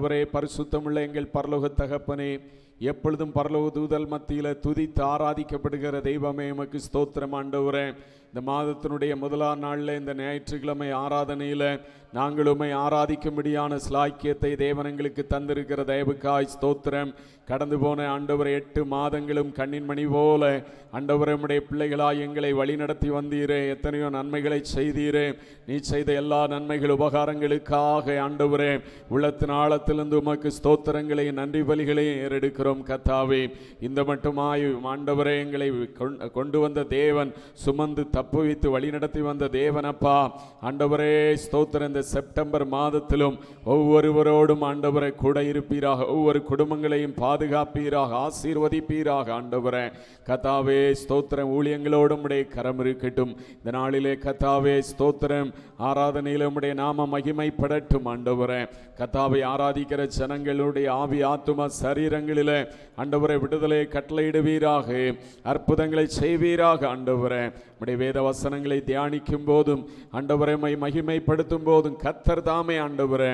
ஆண்டவரே, பரிசுத்தமுள்ள எங்கள் பரலோக தகப்பனே, எப்பொழுதும் பரலோக தூதல் மத்தியில் துதித்து ஆராதிக்கப்படுகிற தெய்வமே, எமக்கு ஸ்தோத்திரம் ஆண்டவரே. இந்த மாதத்தினுடைய முதலாம் நாளில் இந்த ஞாயிற்றுக்கிழமை ஆராதனையில் நாங்கள் உம்மை ஆராதிக்கும்படியான ஸ்லாக்கியத்தை தேவனங்களுக்கு தந்திருக்கிற தயவுக்காய் ஸ்தோத்திரம். கடந்து போன ஆண்டவரை 8 மாதங்களும் கண்ணின் மணி போல ஆண்டவரே உம்முடைய பிள்ளைகளாய் எங்களை வழிநடத்தி வந்தீரே. எத்தனையோ நன்மைகளை செய்தீரே. நீ செய்த எல்லா நன்மைகள் உபகாரங்களுக்காக ஆண்டவரே உள்ளத்தின் ஆழத்திலிருந்து உமக்கு ஸ்தோத்திரங்களை நன்றி பலிகளை ஏறெடுக்கிறோம் கர்த்தாவே. இந்த மட்டுமாய் ஆண்டவரே எங்களை கொண்டு வந்த தேவன், சுமந்து தப்பு வைத்து வழிநடத்தி வந்த தேவனப்பா ஆண்டவரே ஸ்தோத்திரம். இந்த செப்டம்பர் மாதத்திலும் ஒவ்வொருவரோடும் ஆண்டவரை கூட இருப்பீராக, ஒவ்வொரு குடும்பங்களையும் பாதுகாப்பீராக, ஆசீர்வதிப்பீராக ஆண்டவரே கர்த்தாவே ஸ்தோத்திரம். ஊழியங்களோடும் உடைய கரம் இருக்கட்டும். இந்த நாளிலே கர்த்தாவே ஸ்தோத்திரம், ஆராதனையில் உம்முடைய நாம மகிமைப்படட்டும் ஆண்டவரே. கர்த்தாவை ஆராதிக்கிற ஜனங்களுடைய ஆவி ஆத்துமா சரீரங்களிலே ஆண்டவரை விடுதலை கட்டளையிடுவீராக, அற்புதங்களை செய்வீராக ஆண்டவரே. உம்முடைய வேத வசனங்களை தியானிக்கும் போதும் ஆண்டவரை மகிமைப்படுத்தும் போதும் கர்த்தர் தாமே ஆண்டவரே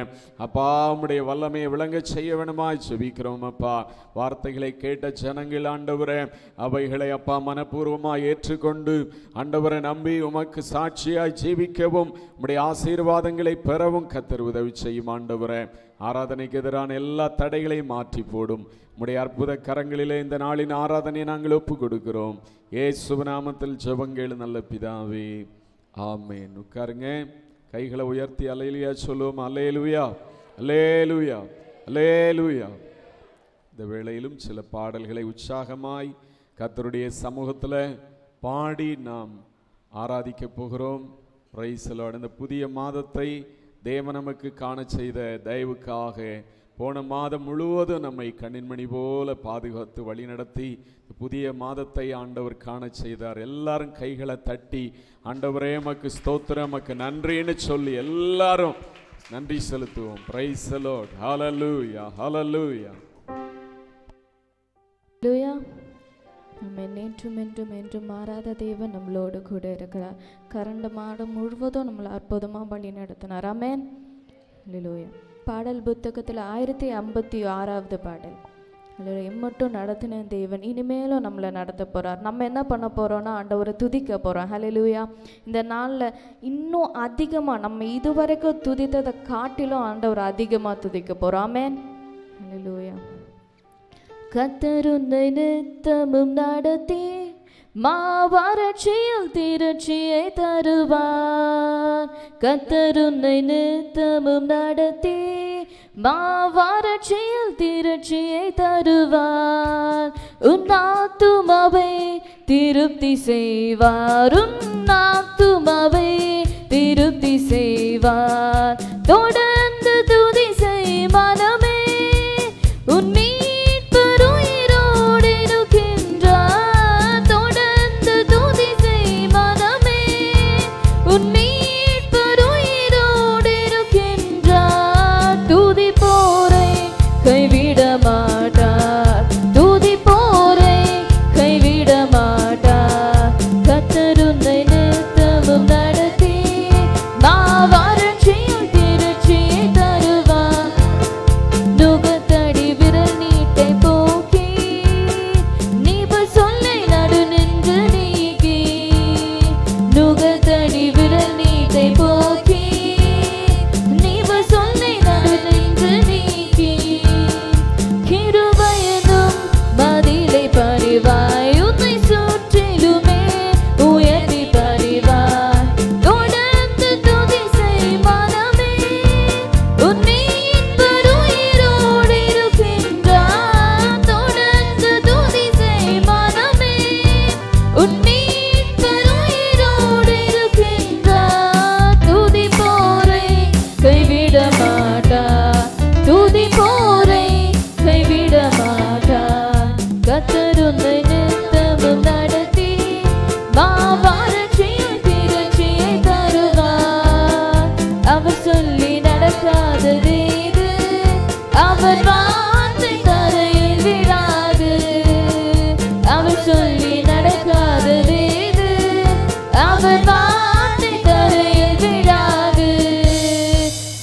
அப்பா உம்முடைய வல்லமையை விளங்க செய்ய வேணுமாய் ஜெபிக்கிறோம் அப்பா. வார்த்தைகளை கேட்ட ஜனங்கள் ஆண்டவரே அவைகளை அப்பா மனப்பூர்வமாய் ஏற்றுக்கொண்டு ஆண்டவரை நம்பி உமக்கு சாட்சியாய் ஜீவிக்கவும் உம்முடைய ஆசீர்வாதங்களை பெறவும் கர்த்தர் உதவி செய்யும் ஆண்டவரே. ஆராதனைக்கு எதிரான எல்லா தடைகளையும் மாற்றி போடும். உம்முடைய அற்புத கரங்களிலே இந்த நாளின் ஆராதனையை நாங்கள் ஒப்பு கொடுக்கிறோம். இயேசுவின் நாமத்தில் ஜெபங்கள் நல்ல பிதாவே, ஆமென். உட்காருங்க. கைகளை உயர்த்தி அல்லேலூயா சொல்லுவோம். அல்லேலூயா, அல்லேலூயா, அல்லேலூயா. இந்த வேளையிலும் சில பாடல்களை உற்சாகமாய் கர்த்தருடைய சமூகத்தில் பாடி நாம் ஆராதிக்க போகிறோம். Price the Lord. இந்த புதிய மாதத்தை தேவன் நமக்கு காண செய்த தயவுக்காக போன மாதம் முழுவதும் நம்மை கண்ணின்மணி போல பாதுகாத்து வழிநடத்தி புதிய மாதத்தை ஆண்டவர் காண செய்தார். எல்லாரும் கைகளை தட்டி ஆண்டவரே எமக்கு ஸ்தோத்திரம், எமக்கு நன்றின்னு சொல்லி எல்லாரும் நன்றி செலுத்துவோம். Praise the Lord. Hallelujah, hallelujah. நம்ம நேற்றும் என்றும் என்றும் மாறாத தேவன் நம்மளோடு கூட இருக்கிறார். கரண்ட மாதம் முழுவதும் நம்மளை அற்புதமாக வழி நடத்தினார். ஆமென். ஹல்லேலூயா. பாடல் புத்தகத்தில் 1056வது பாடல். அதில் எம்மட்டும் நடத்தின தேவன் இனிமேலும் நம்மளை நடத்த போகிறார். நம்ம என்ன பண்ண போகிறோன்னா ஆண்டவரை துதிக்க போகிறோம். ஹல்லேலூயா. இந்த நாளில் இன்னும் அதிகமாக நம்ம இதுவரைக்கும் துதித்ததை காட்டிலும் ஆண்டவரை அதிகமாக துதிக்க போகிறோம். ஆமென். ஹல்லேலூயா. கர்த்தர் உன்னை நித்தமும் நடத்தி மாவறட்சியில் திரட்சியை தருவார். கர்த்தர் உன்னை நித்தமும் நடத்தி மாவறட்சியில் திரட்சியை தருவார். உன் ஆத்துமாவை திருப்தி செய்வார், உன் ஆத்துமாவை திருப்தி செய்வார். தொடர்ந்து துதி செய் மனமே, உன்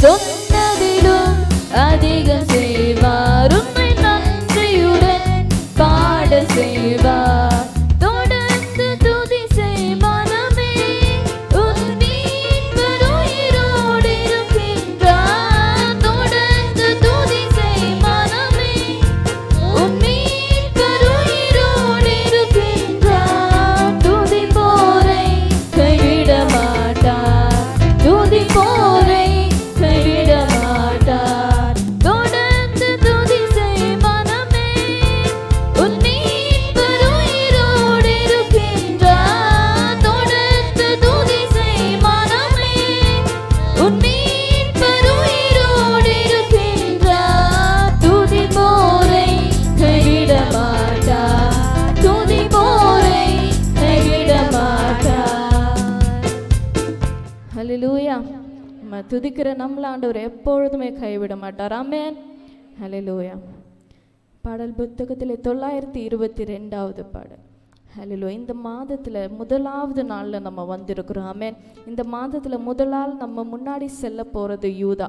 சொன்னதிலும் அதிகம் நம்ம துதிக்கிற நம்மள ஆண்டவர் எப்பொழுதுமே கைவிட மாட்டார். ஆமென். ஹல்லேலூயா. பாடல் புத்தகத்தில் 922வது பாடல். ஹல்லேலூயா. இந்த மாதத்தில் முதலாவது நாளில் நம்ம வந்திருக்கிறோம். ஆமென். இந்த மாதத்தில் முதலால் நம்ம முன்னாடி செல்ல போகிறது யூதா.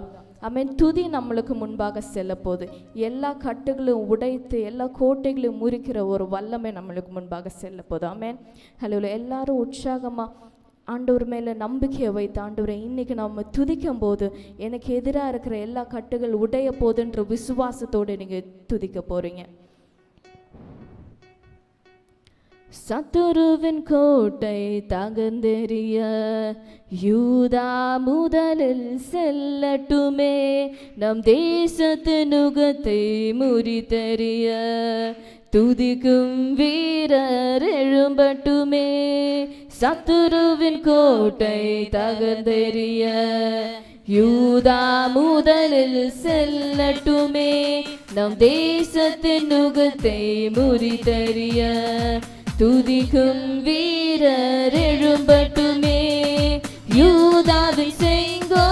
ஆமென். துதி நம்மளுக்கு முன்பாக செல்ல போகுது. எல்லா கட்டுகளும் உடைத்து எல்லா கோட்டைகளையும் முறிக்கிற ஒரு வல்லமை நம்மளுக்கு முன்பாக செல்ல போகுது. ஆமென். ஹல்லேலூயா. எல்லாரும் உற்சாகமாக ஆண்டவர் மேலே நம்பிக்கையை வைத்து, ஆண்டவரை இன்னைக்கு நம்ம துதிக்கும் போது எனக்கு எதிராக இருக்கிற எல்லா கட்டுகள் உடைய போதுன்ற விசுவாசத்தோடு நீங்கள் துதிக்க போறீங்க. சத்துருவின் கோட்டை தகர்ந்தெறிய யூதா முதலில் செல்லட்டுமே, நம் தேசத்தின் நுகத்தை முறித்தெறிய துதிக்கும் வீரர் எழும்பட்டுமே. சத்துருவின் கோட்டை தகர்ந்தெறிய யூதா முதலில் செல்லட்டுமே, நம் தேசத்தின் நுகத்தை முறித்தெறிய துதிக்கும் வீரர் எழும்பட்டுமே. யூதாவின் செங்கோல்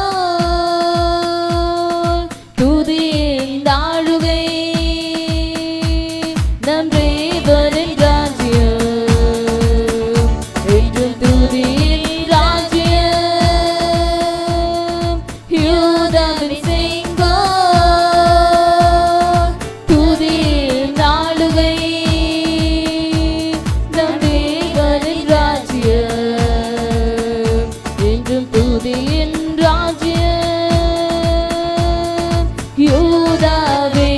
துதியின் ஆளுகை, நம் தேவனின் ராஜ்யம் என்றும் துதியின் ராஜ்யம். யூதாவின் செங்கோல் துதியின் ஆளுகை, நம் தேவனின் ராஜ்யம் என்றும் துதியின் ராஜ்யம். யூதாவே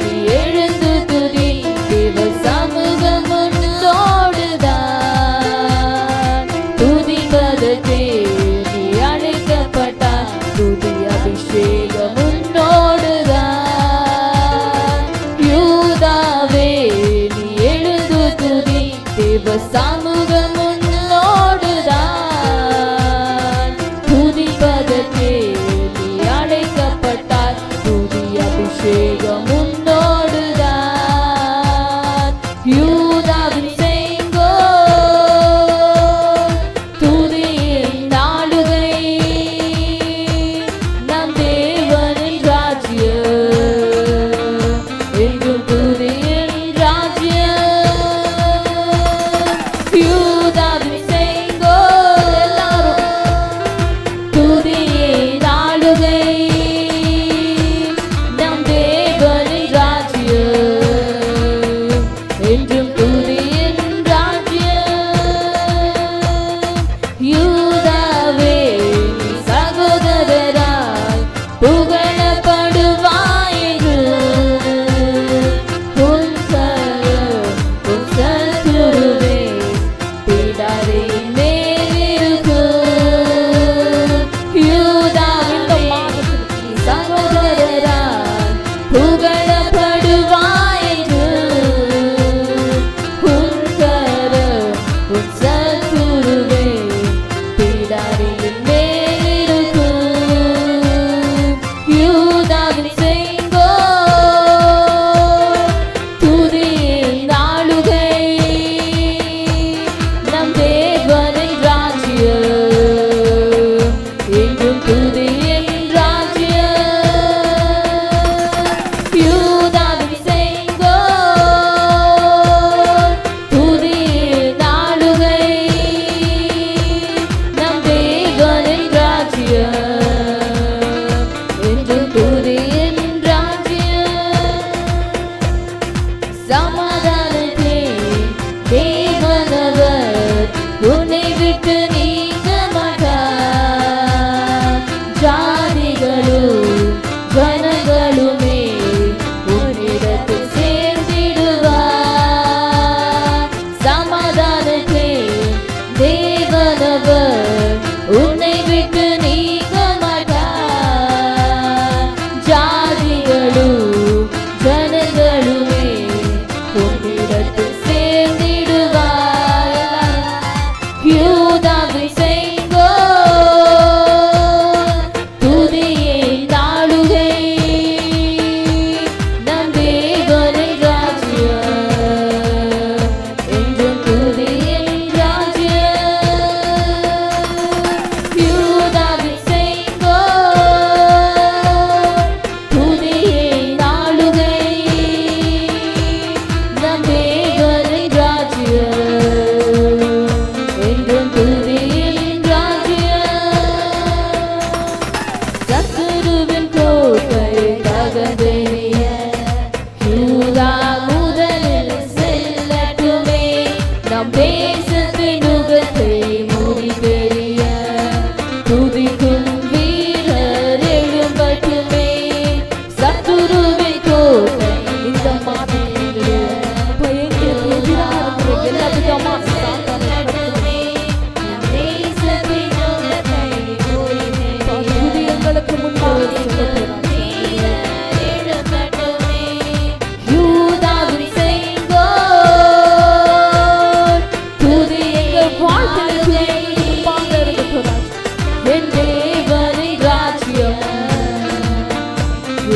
நீ எழுந்து துதி, தேவ சமூகம் உன்னோடுதான். துதிப்பதற்கே நீ அழைக்கப்பட்டாய், துதி அபிஷேகம் உன்னோடுதான். யூதாவே நீ எழுந்து துதி, தேவ சமூகம் உன்னோடுதான். துதிப்பதற்கே நீ அழைக்கப்பட்டாய், துதி அபிஷேகம் உன்னோடுதான். யூதாவின் செங்கோல் துதியின் ஆளுகை, நம் தேவனின் ராஜ்யம் என்றும் துதியின் ராஜ்யம். யூதாவின் செங்கோல் எல்லாரும் துதியின் ஆளுகை, நம் தேவனின் ராஜ்யம் என்றும் துதியின் ராஜ்யம். யூதாவே நீ சகோதரராய் புகழப்படுவாய் என்று உன் சத்துருவே பிடாரின் மேலிருக்கும். யூதாவின் நீ சகோதரராய் புகழப்படுவாய் என்று உன் சத்துருவே பிடாரின் மேலிருக்கும். யூதாவின் செங்கோல் துதியின் ஆளுகை, நம் தேவனின் ராஜ்யம் என்றும் துதியின் ராஜ்யம். யூதாவின் செங்கோல் துதியின் ஆளுகை, நம் தேவனின் ராஜ்யம் என்றும் துதியின்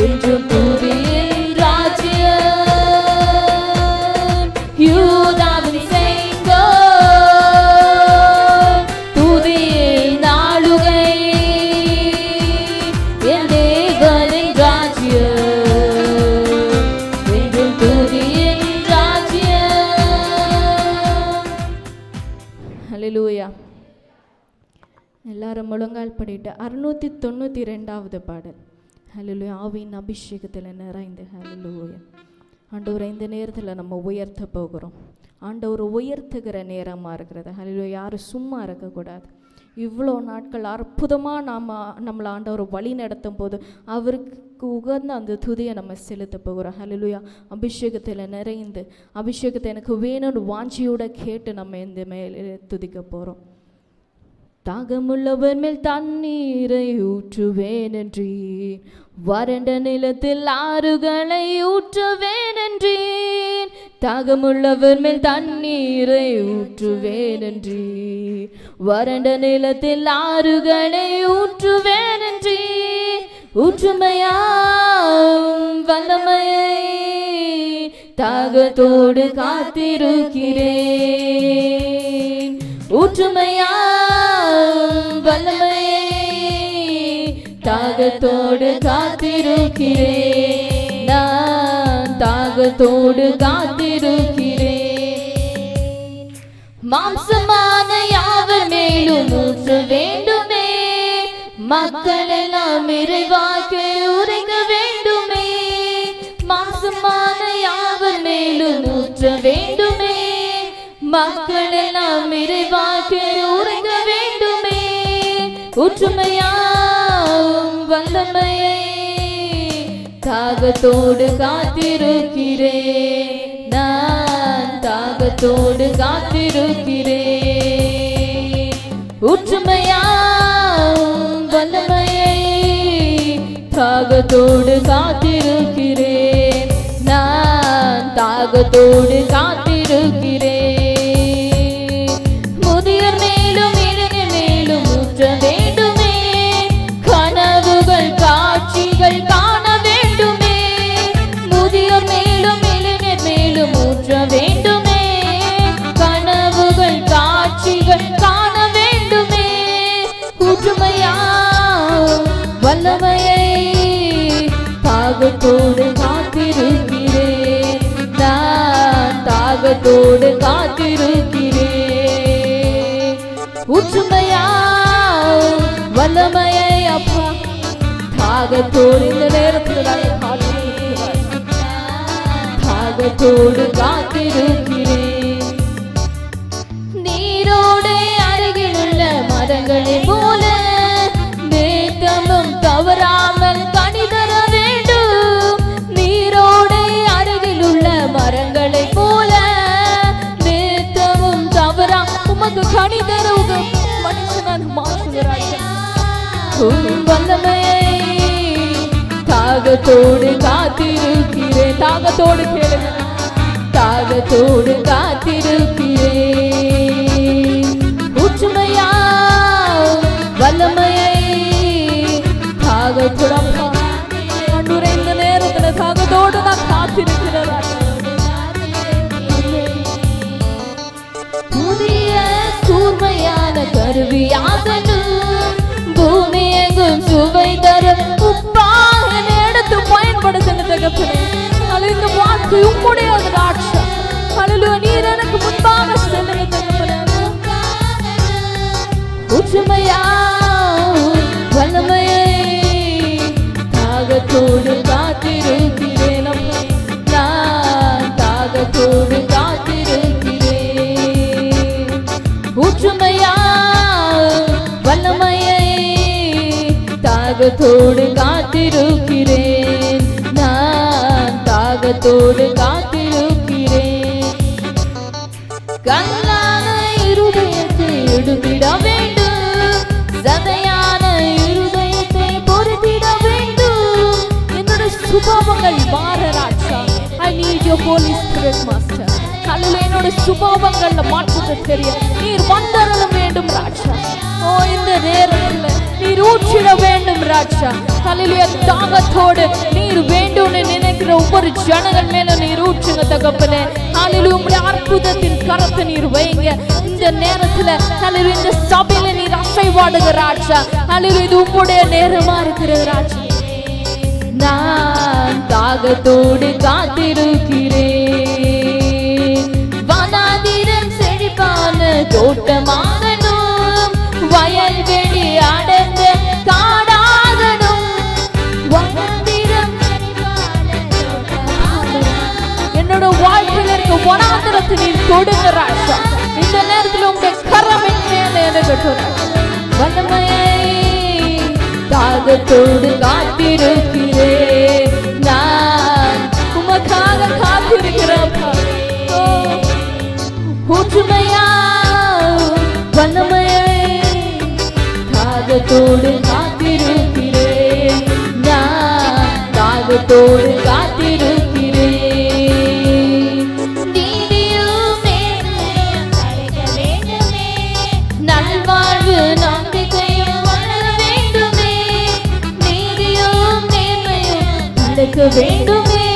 என்றும் துதியின் ராஜ்யம் யூதாவின் செங்கோல் துதியின் ஆளுகை என் தேவனின் ராஜ்யம் என்றும் துதியின் ராஜ்யம். ஹல்லேலூயா. எல்லாரும் முழங்கால் படிட்டு 692வது பாடல். ஹல்லேலூயா. ஆவியின் அபிஷேகத்தில் நிறைந்து. ஹல்லேலூயா. ஆண்டவரை இந்த நேரத்தில் நம்ம உயர்த்த போகிறோம். ஆண்டவர் உயர்த்துகிற நேரமாக இருக்கிறது. ஹல்லேலூயா. யாரும் சும்மா இருக்கக்கூடாது. இவ்வளோ நாட்கள் அற்புதமாக நம்மளை ஆண்டவர் வழி நடத்தும் போது அவருக்கு உகந்த அந்த துதியை நம்ம செலுத்த போகிறோம். ஹல்லேலூயா. அபிஷேகத்தில் நிறைந்து அபிஷேகத்தை எனக்கு வேணும்னு வாஞ்சியோட கேட்டு நம்ம இந்த மேலே துதிக்க போகிறோம். தாகமுள்ளவர் மேல் தண்ணீரை ஊற்றுவேன் என்றீர், வறண்ட நிலத்தில் ஆறுகளை ஊற்றுவேன் என்றீர். தாகமுள்ளவர் மேல் தண்ணீரை ஊற்றுவேன் என்றீர், வறண்ட நிலத்தில் ஆறுகளை ஊற்றுவேன் என்றீர். ஊற்றுமையாம் வல்லமையை தாகத்தோடு காத்திருக்கிறேன். ஊற்றுமையாம் வல்லமையை தாகத்தோடு காத்திருக்கிறேன். நான் தாகத்தோடு காத்திருக்கிறேன். மாம்சமான யாவர் மேலும் ஊற்ற வேண்டுமே, மக்கள் எல்லாம் இறைவாக்கை உரைக்க வேண்டுமே. மாம்சமான யாவர் மேலும் ஊற்ற வேண்டுமே, மக்கள் எல்லாம் இறைவாக்கை உரைக்க வேண்டுமே. ஊற்றுமையாம் வல்லமையை தாகத்தோடு காத்திருக்கிறேன். நான் தாகத்தோடு காத்திருக்கிறேன். ஊற்றுமையாம் வல்லமையை தாகத்தோடு காத்திருக்கிறேன். நான் தாகத்தோடு காத்திருக்கிறேன். முதியோர் மேலும் இளைஞர் மேலும் ஊற்ற வேண்டுமே, கனவுகள் காட்சிகள் காண வேண்டுமே. முதியோர் மேலும் இளைஞர் மேலும் ஊற்ற வேண்டுமே, கனவுகள் காட்சிகள் காண வேண்டுமே. ஊற்றுமையாம் வல்லமையை தாகத்தோடு காத்திருக்கிறேன். நான் தாகத்தோடு காத்திருக்கிறேன். ஊற்றுமையாம் வல்லமையை அப்பா தாகத்தோடு இந்த நேரத்தில் தாகத்தோடு காத்திருக்கிறேன். நீரோடை அருகில் உள்ள மரங்களை போல நேத்தமும் தவறாமல் கனி தர வேண்டும். நீரோடை அருகில் உள்ள மரங்களை போல நேத்தமும் தவறா உமக்கு கனி தருக மனுஷனாக மாற்றுகிறாய். வல்லமையை தாகத்தோடு காத்திருக்கிறேன். தாகத்தோடு கேளுங்க. தாகத்தோடு காத்திருக்கிறேன். ஊற்றுமையா வல்லமையை தாகத்தோடு ஆண்டவரே இந்த நேரத்தில் தாகத்தோடு நான் காத்திருக்கிறதா. புதிய கூர்மையான கருவியாகணும், பூமி எங்கும் சுவை தரும் உப்பாக எடுத்து பயன்படுத்தின தகப்பனே. இந்த வாக்கு உம்முடைய ராட்சா. ஹல்லேலூயா. நீர் எனக்கு முன்பாக செல்லுங்க தகப்பனே. ஊற்றுமையா வல்லமையை தாகத்தோடு காத்திருக்கிறேன். நான் தாகத்தோடு காத்திருக்கிறேன். ஊற்றுமையா வல்லமையை தாகத்தோடு காத்திருக்கிறேன். நான் தாகத்தோடு காத்திருக்கிறேன். கல்லான இருதயத்தை எடுத்திட வேண்டும், சதையான இருதயத்தை பொறுத்திட வேண்டும். என்னோட சுபாவங்கள் மாற ராஜா. I need your Holy Spirit master. ஹல்லேலூயா. என்னோட சுபாவங்கள்ல மாற்றத்தை தெரிய நீர் வந்தருள வேண்டும் ராஜா. ஓ இந்த நேரத்தில் நீர் ஊற்றிட வேண்டும் ராஜா. ஹல்லேலூயா. தாகத்தோடு நீர் ஒவ்வொரு ஜனங்கள் மேல நீர் ஊற்றுங்க தகப்பனே. ஹalleluya, உம்முடைய அற்புதத்தின் கரத்தை நீர் வைங்க இந்த நேரத்துல. ஹalleluya, இந்த சபையில நீர் அசைவாடுங்க ராஜா. ஹalleluya, இது உம்முடைய நேரமா இருக்கிறது ராஜா. நான் தாகத்தோடு காத்திருக்கிறேன், வனாந்திரம் செழிப்பான தோட்டமாகணும், வயல்வெளி அடர்ந்த காடாகணும், வனாந்திரம் செழிப்பான தோட்டமாகணும். என்னோட வாழ்க்கையில இருக்க வனாந்திரத்தை நீர் கொடுங்க ராஜா. இந்த நேரத்தில் உங்க கரம் மேல இருக்கட்டும். வல்லமையை தாகத்தோடு காத்திருக்கிறேன், நான் உமக்காக காத்திருக்கிறேன். ஊற்றுமையா வல்லமையை தாகத்தோடு காத்திருக்கிறேன், நான் தாகத்தோடு காத்திருக்கிறேன். நீதியும் நேர்மையும் கிடைக்க வேண்டுமே, நல்வாழ்வு நம்பிக்கையும் வளர வேண்டுமே, நீதியும் நேர்மையும் கிடைக்க வேண்டுமே,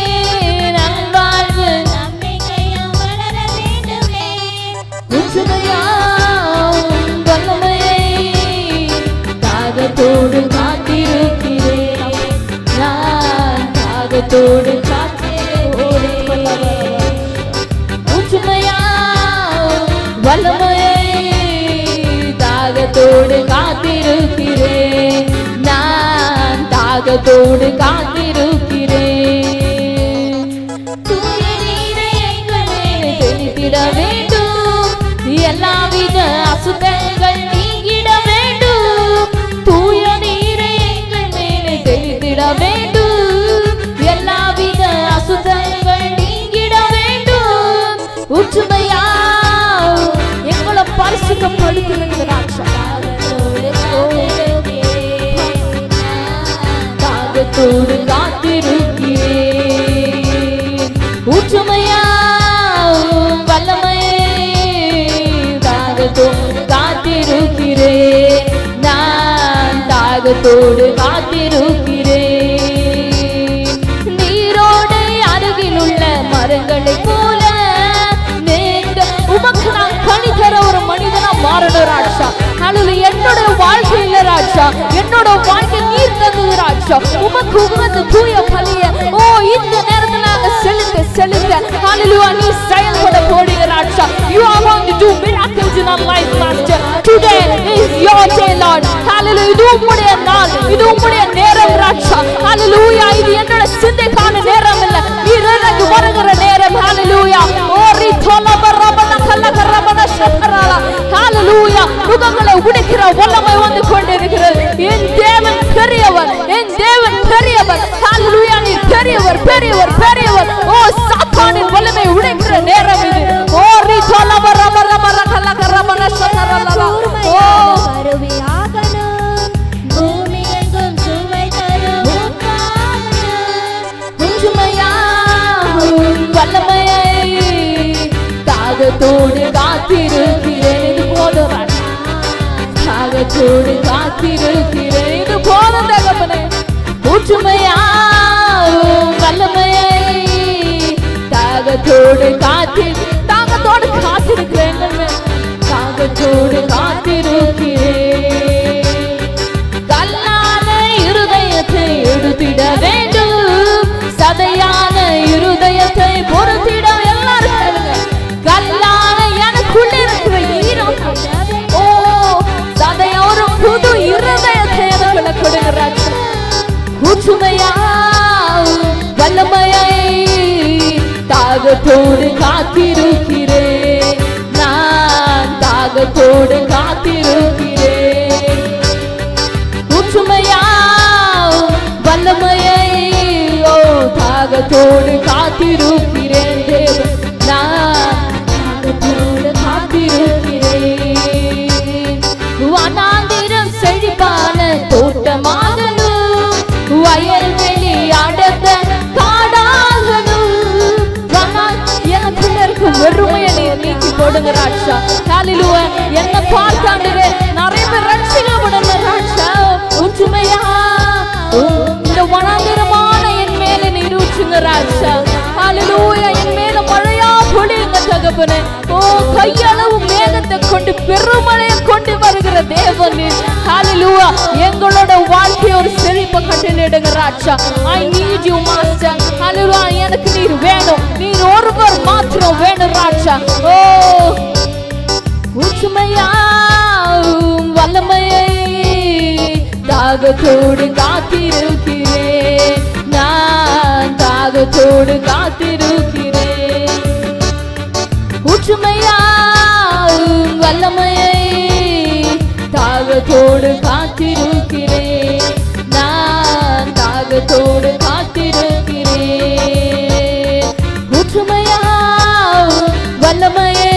நல்வாழ்வு நம்பிக்கையும் வளர வேண்டுமே. உண்மையாம் வல்லமையை தாகத்தோடு காத்திருக்கிறேன், நான் தாகத்தோடு காத்திருக்கிறேன். உண்மையாம் வல்லமையை தாகத்தோடு காத்திருக்கிறேன், நான் தாகத்தோடு காத்திருக்கிறேன். தூய நீரை எங்கள் மேலே தெளித்திட வேண்டும், எல்லாவித அசுத்தங்கள் நீங்கிட வேண்டும். தூய நீரை எங்கள் மேலே தெளித்திட வேண்டும், எல்லாவித அசுத்தங்கள் நீங்கிட வேண்டும். உற்றுமையா எங்களை பரிசுத்தப்படுத்துங்க ராஜா. தாகத்தோடு காத்திருக்கிறேன், ஊற்றுமையா வல்லமையை தாகத்தோடு காத்திருக்கிறேன், நான் தாகத்தோடு காத்திருக்கிறேன். நீரோடை அருகில் உள்ள மரங்களை போல நேர்ந்த உமக்கு நான் கனி தர ஒரு மனிதனா மாறணும் ராஜா. என்னோட வாழ்க்கை இல்ல ராஜா, என்னோட வாழ்க்கை நீர் தந்தது ராஜா. உமக்கு உகந்த தூய பலிய ஓ இந்த நேரத்துல நாங்க செலுத்த ஹalleluya, நீ செயல்பட போறீங்க ராஜா. You are going to do miracles in our life, Master. Today is your day, Lord. Hallelujah, இது உம்முடைய நாள், இது உம்முடைய நேரம் ராஜா. Hallelujah, இது என்னோட சிந்தைக்கான நேரம் இல்ல, நீர் எனக்கு வருகிற நேரம். Hallelujah, ஓ ரிதோல பரபன கல்லகரபன ஷக்கராலா. Hallelujah, முகங்களை உடைக்கிற வல்லமை வந்து கொண்டிருக்கிறது. என் தேவன் பெரியவர், என் தேவன் பெரியவர். Hallelujah, நீ பெரியவர் பெரியவர் பெரியவர். ஓ சாத்தானின் வல்லமை உடைக்கிற நேரம் இது. ஓ ரிதோல பரபன கல்லகரபன ஷக்கராலா. ஓ கருவியாகணும், பூமி எங்கும் சுவை தரும் உண்மையா வல்லமையை தாகத்தோடு காத்திருக்கிறேன். இது போல தாகத்தோடு காத்திருக்கிறேன், இது போல தகப்பனே. ஊற்றுமையா வல்லமையை தாகத்தோடு தாகத்தோடு காத்திருக்கிறேன், தாகத்தோடு காத்திருக்கிறேன். கல்லான இருதயத்தை எடுத்திட வேண்டும், சதையான இருதயத்தை பொறுத்திட. எல்லாரும் சொல்லுங்க, கல்லான எனக்குள்ள இருக்கிற ஈரம் ஓ சதையா ஒரு புது இருதயத்தை எனக்குள்ள கொடுக்கிறார். ஊற்றுமையா வல்லமையை தாகத்தோடு காத்திருக்கிறேன், நான் தாகத்தோடு காத்திருக்கிறேன். ஊற்றுமையா வல்லமையை ஓ தாகத்தோடு காத்திருக்கிறேன் தேவன், நான் தாகத்தோடு காத்திருக்கிறேன். வனாந்திரம் செழிப்பான தோட்டமாகணும், வயல்வெளி அடர்ந்த காடாகணும். எனக்குள்ள இருக்கும் வெறுமையை நீர் நீக்கி போடுங்க ராஜா. ஹalleluya, என்ன பார்த்தாண்டே நிறைய பேர் ரட்சிக்கப்படணும் ராஜா. ஊற்றுமையா இந்த வனாந்திரமான என் மேல நீர் ஊற்றுங்க ராஜா. தகப்பனே. ஓ கையளவு மேகத்தை கொண்டு பெருமழையை கொண்டு வருகிற தேவன் நீர். ஹalleluya. எங்களோட வாழ்க்கை ஒரு செழிப்பை கட்டளையிடுங்க ராஜா. I need you master. ஹalleluya. எனக்கு நீர் வேணும், நீர் ஒருவர் மாத்திரம் வேணும் ராஜா. ஓ உச்சுமையாவும் வல்லமையை தாகத்தோடு காத்திருக்கிறேன், நான் தாகத்தோடு காத்திருக்கிறேன். உச்சுமையாவும் வல்லமையை தாகத்தோடு காத்திருக்கிறேன், நான் தாகத்தோடு காத்திருக்கிறேன். உச்சுமையாவும் வல்லமையை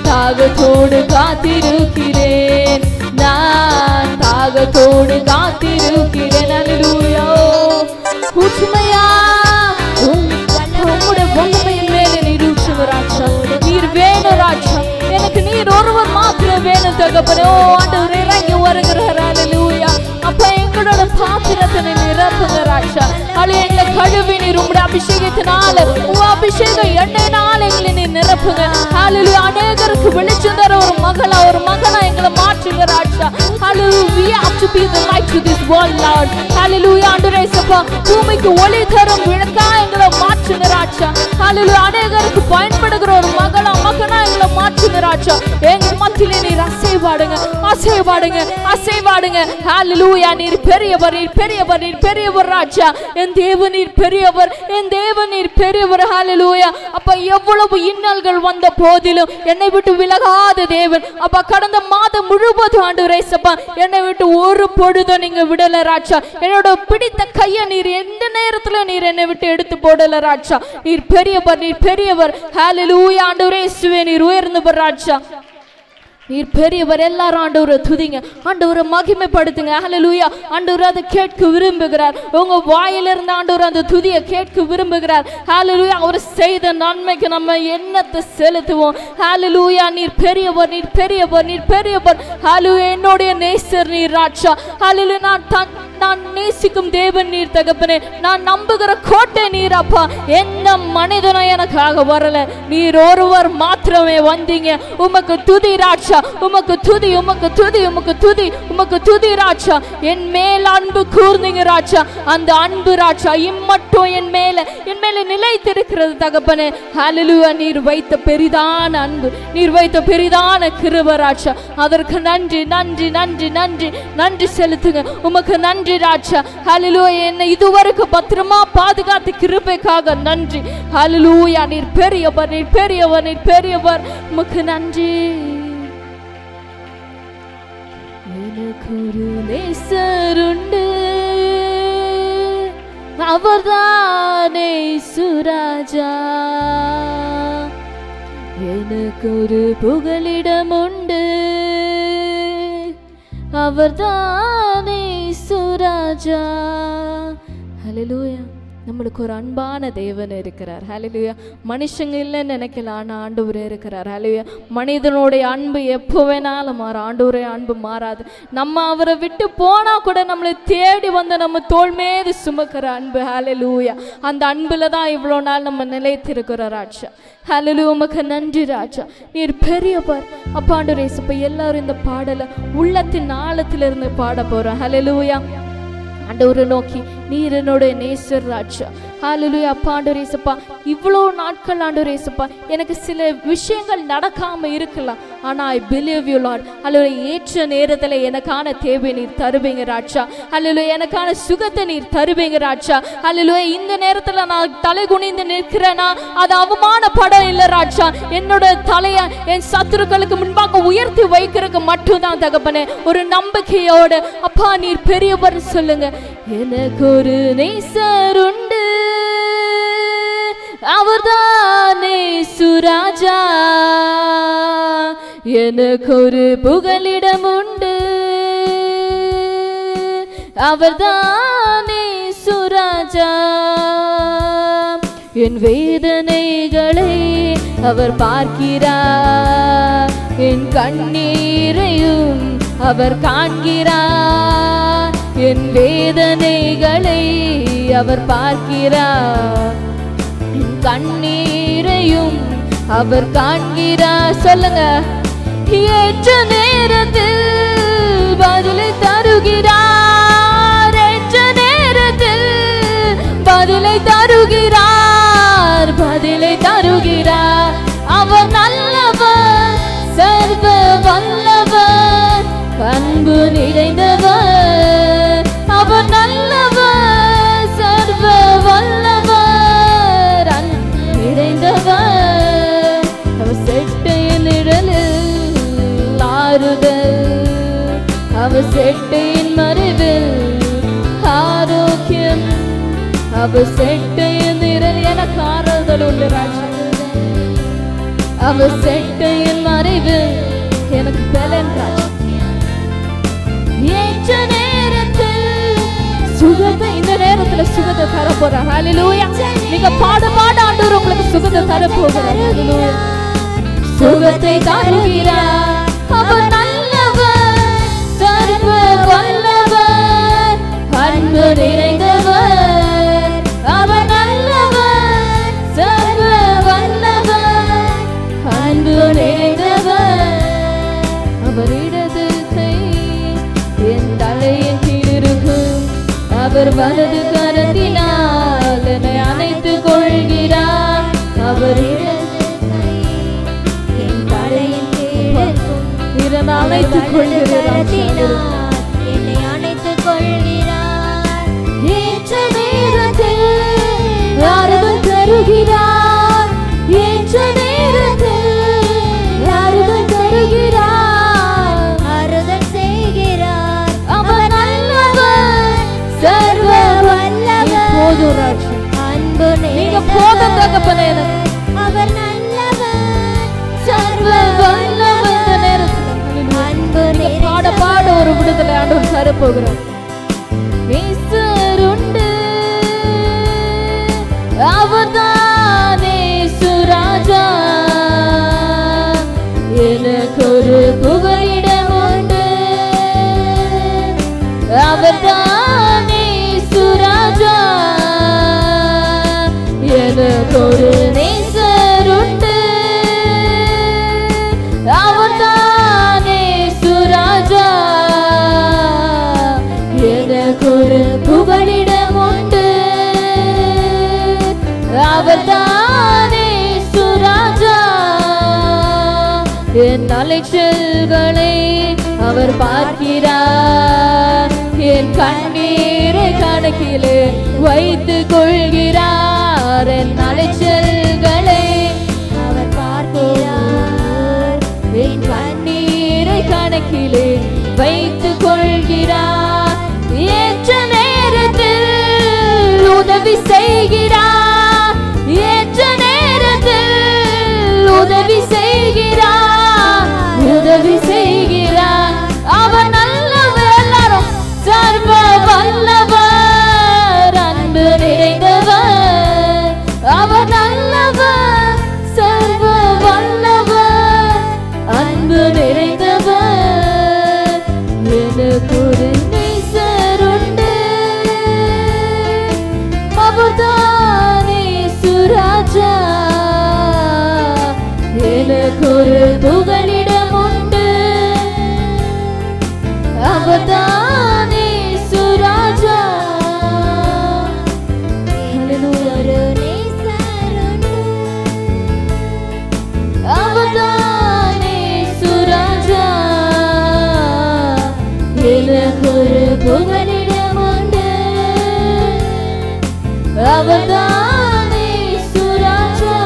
தாகத்தோடு காத்திருக்கிறேன், நான் தாகத்தோடு காத்திருக்கிறேன். அல்லேலூயா. உச்சுமையா உம்முடைய வல்லமையின் மேலே நீர் ஊற்றுங்க ராஜா. நீர் வேணும் ராஜா, எனக்கு நீர் ஒருவர் மாத்திரம் வேணும் தகப்பனே. ஓ ஆண்டவரே இறங்கி வருகிறார். அல்லேலூயா. அப்ப எங்களோட பாத்திரத்தை நிரப்புங்க ராஜா. அல்ல எங்களை கழுவி நீர் உம்முடைய அபிஷேகத்தினால, உங்க அபிஷேக எண்ணெயினால எங்களை நீர் நிரப்புங்க. அல்லேலூயா. அநேகருக்கு வெளிச்சம் தர ஒரு மகளா, ஒரு மகனா எங்களை மாற்றுங்க ராஜா. Hallelujah. We have to be the light to this world, Lord. Hallelujah. ஆண்டவரே சப்பா பூமிக்கு ஒளி தரும் விளக்கா எங்களை மாற்றுங்க ராஜா. Hallelujah. அநேகருக்கு பயன்படுகிற ஒரு மகளா, மகனா எங்களை மாற்றுங்க ராஜா. எங்க மத்தியிலே நீர் அசைவாடுங்க, அசைவாடுங்க, அசைவாடுங்க. Hallelujah. நீர் பெரியவர், நீர் பெரியவர், நீர் பெரியவர் ராஜா. என் தேவன் நீர் பெரியவர், என் தேவன் நீர் பெரியவர். Hallelujah. அப்ப எவ்வளவு இன்னல்கள் வந்த போதிலும் என்னை விட்டு விலகாத தேவன். அப்ப கடந்த மாதம் முழுவதும் ஆண்டவரே சப்பா என்னை விட்டு ஒரு பொழுதும் நீங்க விடல ராஜா. என்னோட பிடித்த கையை நீர் எந்த நேரத்துல நீர் என்னை விட்டு எடுத்து போடல ராஜா. நீர் பெரியவர், நீர் பெரியவர். ஹalleluya. ஆண்டவரே இயேசுவே நீர் உயர்ந்தவர் ராஜா. நீர் பெரியவர். எல்லாரும் ஆண்டவரை துதிங்க, ஆண்டவரை மகிமைப்படுத்துங்க. ஹalleluya. ஆண்டவர் அதை கேட்க விரும்புகிறார். உங்க வாயிலிருந்து ஆண்டவர் அந்த துதியை கேட்க விரும்புகிறார். ஹalleluya. அவர் செய்த நன்மைக்கு நம்ம எண்ணத்தை செலுத்துவோம். ஹalleluya. நீர் பெரியவர், நீர் பெரியவர், நீர் பெரியவர். ஹalleluya. என்னுடைய நேசர் நீர் ராஜா. ஹalleluya. நான் நேசிக்கும் தேவன் நீர் தகப்பனே. நான் நம்புகிற கோட்டை நீர் அப்பா. எந்த மனிதனும் எனக்காக வரல, நீர் ஒருவர் மாத்திரமே வந்தீங்க. உமக்கு துதி ராஜா, உமக்கு துதி, உமக்கு துதி, உமக்கு துதி, உமக்கு துதி ராஜா. என் மேல் அன்பு கூர்ந்தீங்க ராஜா. அந்த அன்பு ராஜா இம்மட்டும் என் மேல நிலைத்திருக்கிறது தகப்பனே. ஹalleluya. நீர் வைத்த பெரிதான அன்பு, நீர் வைத்த பெரிதான கிருபை ராஜா. அதற்கு நன்றி, நன்றி, நன்றி, நன்றி, நன்றி செலுத்துங்க. உமக்கு நன்றி ராஜா. ஹalleluya. என்னை இதுவரைக்கும் பத்திரமா பாதுகாத்த கிருபைக்காக நன்றி. ஹalleluya. நீர் பெரியவர், நீர் பெரியவர், நீர் பெரியவர். உமக்கு நன்றி. எனக்கு ஒரு நேசருண்டு, அவர்தானே சுராஜா. எனக்கு ஒரு புகலிடம் உண்டு, அவர்தானே சுராஜா. ஹalleluya. நம்மளுக்கு ஒரு அன்பான தேவன் இருக்கிறார். ஹalleluya. மனுஷங்க இல்லைன்னு நினைக்கல, ஆனா ஆண்டவர் இருக்கிறார். ஹalleluya. மனிதனுடைய அன்பு எப்போ வேணாலும் மாறும், ஆண்டவருடைய அன்பு மாறாது. நம்ம அவரை விட்டு போனா கூட நம்மளை தேடி வந்து நம்ம தோள் மீது சுமக்கிற அன்பு. ஹalleluya. அந்த அன்புல தான் இவ்வளோ நாள் நம்ம நிலைத்திருக்கிறோம் ராஜா. ஹalleluya. உமக்கு நன்றி ராஜா. நீர் பெரியவர் அப்பா. ஆண்டவரே இயேசுப்பா எல்லாரும் இந்த பாடலை உள்ளத்தின் ஆழத்திலிருந்து பாட போறோம். ஹalleluya. ஆண்டவரை நோக்கி நீர் என்னுடைய நேசர் ராஜா. ஹalleluya. அப்பா ஆண்டவரே இயேசுப்பா இவ்வளோ நாட்கள் ஆண்டவரே இயேசுப்பா எனக்கு சில விஷயங்கள் நடக்காம இருக்கலாம், ஆனா I believe you Lord. ஹalleluya. ஏற்ற நேரத்துல எனக்கான தேவை நீர் தருவீங்க ராஜா. ஹalleluya. எனக்கான சுகத்தை நீர் தருவீங்க ராஜா. ஹalleluya. இந்த நேரத்துல நான் தலை குனிந்து நிற்கிறேனா அது அவமானப்பட இல்லை ராஜா. என்னோட தலைய என் சத்துருக்களுக்கு முன்பாக உயர்த்தி வைக்கிறதுக்கு மட்டும்தான் தகப்பனே. ஒரு நம்பிக்கையோட அப்பா நீர் பெரியவர் சொல்லுங்க. எனக்கு ஒரு நேசர் உண்டு, அவர்தானே சுராஜா. எனக்கு ஒரு புகலிடம் உண்டு, அவர்தானே சுராஜா. என் வேதனைகளை அவர் பார்க்கிறார், என் கண்ணீரையும் அவர் காண்கிறார். என் வேதனைகளை அவர் பார்க்கிறார், என் கண்ணீரையும் அவர் காண்கிறார். சொல்லுங்க, ஏற்ற நேரத்தில் பதிலை தருகிறார். ஏற்ற நேரத்தில் பதிலை தருகிறார். பதிலை தருகிறார். அவர் நல்லவர், சர்வ வல்லவர், அன்பு நிறைந்தவர். அவர் நல்லவர், சர்வ வல்லவர், அன்பு நிறைந்தவர். அவர் செட்டையின் நிழலில் ஆறுதல், அவர் செட்டையின் மறைவில் ஆரோக்கியம். அவர் செட்டையின் நிழல் எனக்கு ஆறுதல் உண்டு ராஜா. அவர் செட்டையின் மறைவில் எனக்கு பலன் ராஜா. ஏற்ற நேரத்தில் சுகத்தை, இந்த நேரத்துல சுகத்தை தர போறார். ஹல்லேலூயா. நீங்க பாட பாட ஆண்டவர் உங்களுக்கு சுகத்தை தர போகிறார். ஹல்லேலூயா. சுகத்தை தருகிறார். அவர் நல்லவர், சர்வ வல்லவர், அன்பு நிறைந்தவர். அவர் நல்லவர், சர்வ வல்லவர், அன்பு நிறைந்தவர். அவர் இடது கை என் தலையின் கீழ் இருக்கும். அவர் வலது கரத்தினால் என்னை அணைத்துக் கொள்கிறார். அவர் இடது கை என் தலையின் கீழ் இருக்கும். அணைத்துக் கொள்கிறார். என்னை அணைத்துக் கொள்கிறார். ஏற்ற நேரத்தில் ஆறுதல் தருகிறார். ஏற்ற நேரத்தில் ஆறுதல் தருகிறார். ஆறுதல் செய்கிறார். அவர் நல்லவர், சர்வ வல்லவர். போதும் அன்பு நீங்க போதும் தகப்பனே. அவர் நல்லவர், சர்வ வல்லவர். இந்த நேரத்தில் அன்பு பாட பாட ஒரு விடுதலை ஆண்டவர் தர போகிறார். நேசருண்டு, அவர்தானே சுராஜா. எனக்கு ஒரு புகலிடம் உண்டு. அவர்தானே சுராஜா. எனக்கு ஒரு நேசருண்டு. அவர்தானே சுராஜா. எனக்கு ஒரு புகலிடம் உண்டு. அவர்தானே சுராஜா. என் அலைச்சல்களை அவர் பார்க்கிறார். என் கண்ணீரை கணக்கிலே வைத்துக் கொள்கிறார். என் அலைச்சல்களை அவர் பார்க்கிறார். என் கண்ணீரை கணக்கிலே வைத்துக் கொள்கிறார். ஏற்ற நேரத்தில் உதவி செய்கிறார். ஏற்ற நேரத்தில் உதவி செய்கிறார். உதவி செய்கிறார். அவர் நல்லவர், எல்லாரும் சர்வ வல்லவர், அன்பு நிறைந்தவர். அவர் நல்லவர், சர்வ வல்லவர், அன்பு நிறைந்தவர். எனக்கு ஒரு நேசருண்டு. அவர்தானே சுராஜா. எனக்கு ஒரு புகலிடம் உண்டு. அவர்தானே சுராஜா. ஒரு நேசருண்டு. அவர்தானே சுராஜா. எனக்கு ஒரு புகலிடம் உண்டு. அவர்தானே சுராஜா.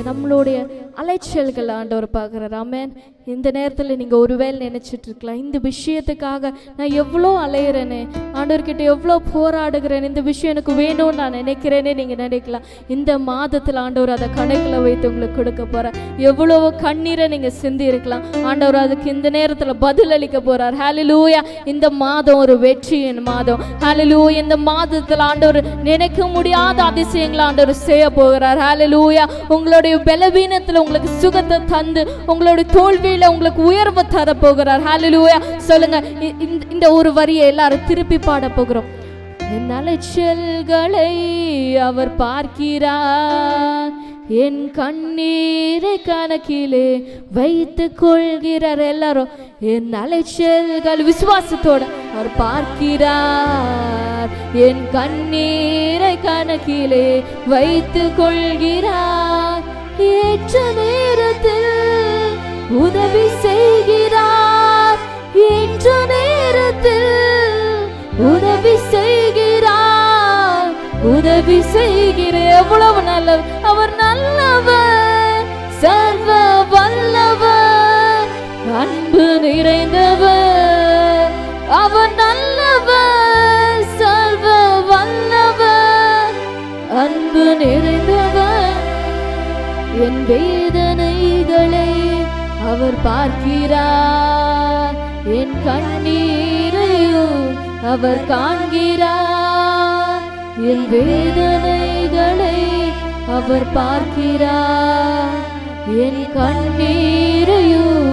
நம்மளுடைய அலைச்சல்கள் ஆண்டவர் பார்க்குறார். ஆமென். இந்த நேரத்தில் நீங்கள் ஒருவேளை நினைச்சிட்டு இருக்கலாம், இந்த விஷயத்துக்காக நான் எவ்வளோ அலையிறேனே, ஆண்டவர்கிட்ட எவ்வளோ போராடுகிறேன், இந்த விஷயம் எனக்கு வேணும்னு நான் நினைக்கிறேனே நீங்கள் நினைக்கலாம். இந்த மாதத்தில் ஆண்டவர் அதை கணக்கில் வைத்து உங்களுக்கு கொடுக்க போகிறார். எவ்வளோ கண்ணீரை நீங்கள் சிந்தி இருக்கலாம், ஆண்டவர் அதுக்கு இந்த நேரத்தில் பதில் அளிக்க போகிறார். ஹல்லேலூயா. இந்த மாதம் ஒரு வெற்றியின் மாதம். ஹல்லேலூயா. இந்த மாதத்தில் ஆண்டவர் நினைக்க முடியாத அதிசயங்களை ஆண்டவர் செய்ய போகிறார். ஹல்லேலூயா. உங்களுடைய பலவீனத்தில் உங்களுக்கு சுகத்தை தந்து, உங்களுடைய தோல்வியில உங்களுக்கு உயர்வு தர போகிறார். ஹல்லேலூயா. சொல்லுங்க, இந்த ஒரு வரியை எல்லாரும் திருப்பி பாட போகிறோம். என் அலைச்சல்களை அவர் பார்க்கிறார். என் கண்ணீரை கணக்கிலே வைத்துக் கொள்கிறார். எல்லாரும் என் அலைச்சல்கள் விசுவாசத்தோடு அவர் பார்க்கிறார். என் கண்ணீரை கணக்கிலே வைத்துக் கொள்கிறார். ஏற்ற நேரத்தில் உதவி செய்கிறார். ஏற்ற நேரத்தில் உதவி செய்கிறார். உதவி செய்கிற எவ்வளவு நல்லவர் அவர், நல்லவர், சர்வ வல்லவர், அன்பு நிறைந்தவர். அவர் நல்லவர், சர்வ வல்லவர், அன்பு நிறைந்தவர். என் வேதனைகளை அவர் பார்க்கிறார். என் கண்ணீரையும் அவர் காண்கிறார். என் வேதனைகளை அவர் பார்க்கிறார். என் கண்ணீரையும்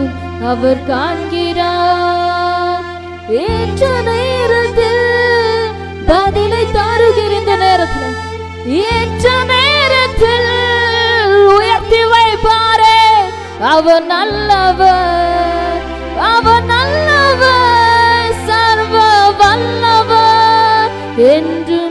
அவர் காண்கிறார். ஏற்ற நேரத்தில் பதிலை தருகிற இந்த நேரத்தில், ஏற்ற நேரத்தில் உயர்த்தி வைப்பாரே. அவர் நல்லவர், அவர் நல்லவர், சர்வ வல்லவர் என்றும்.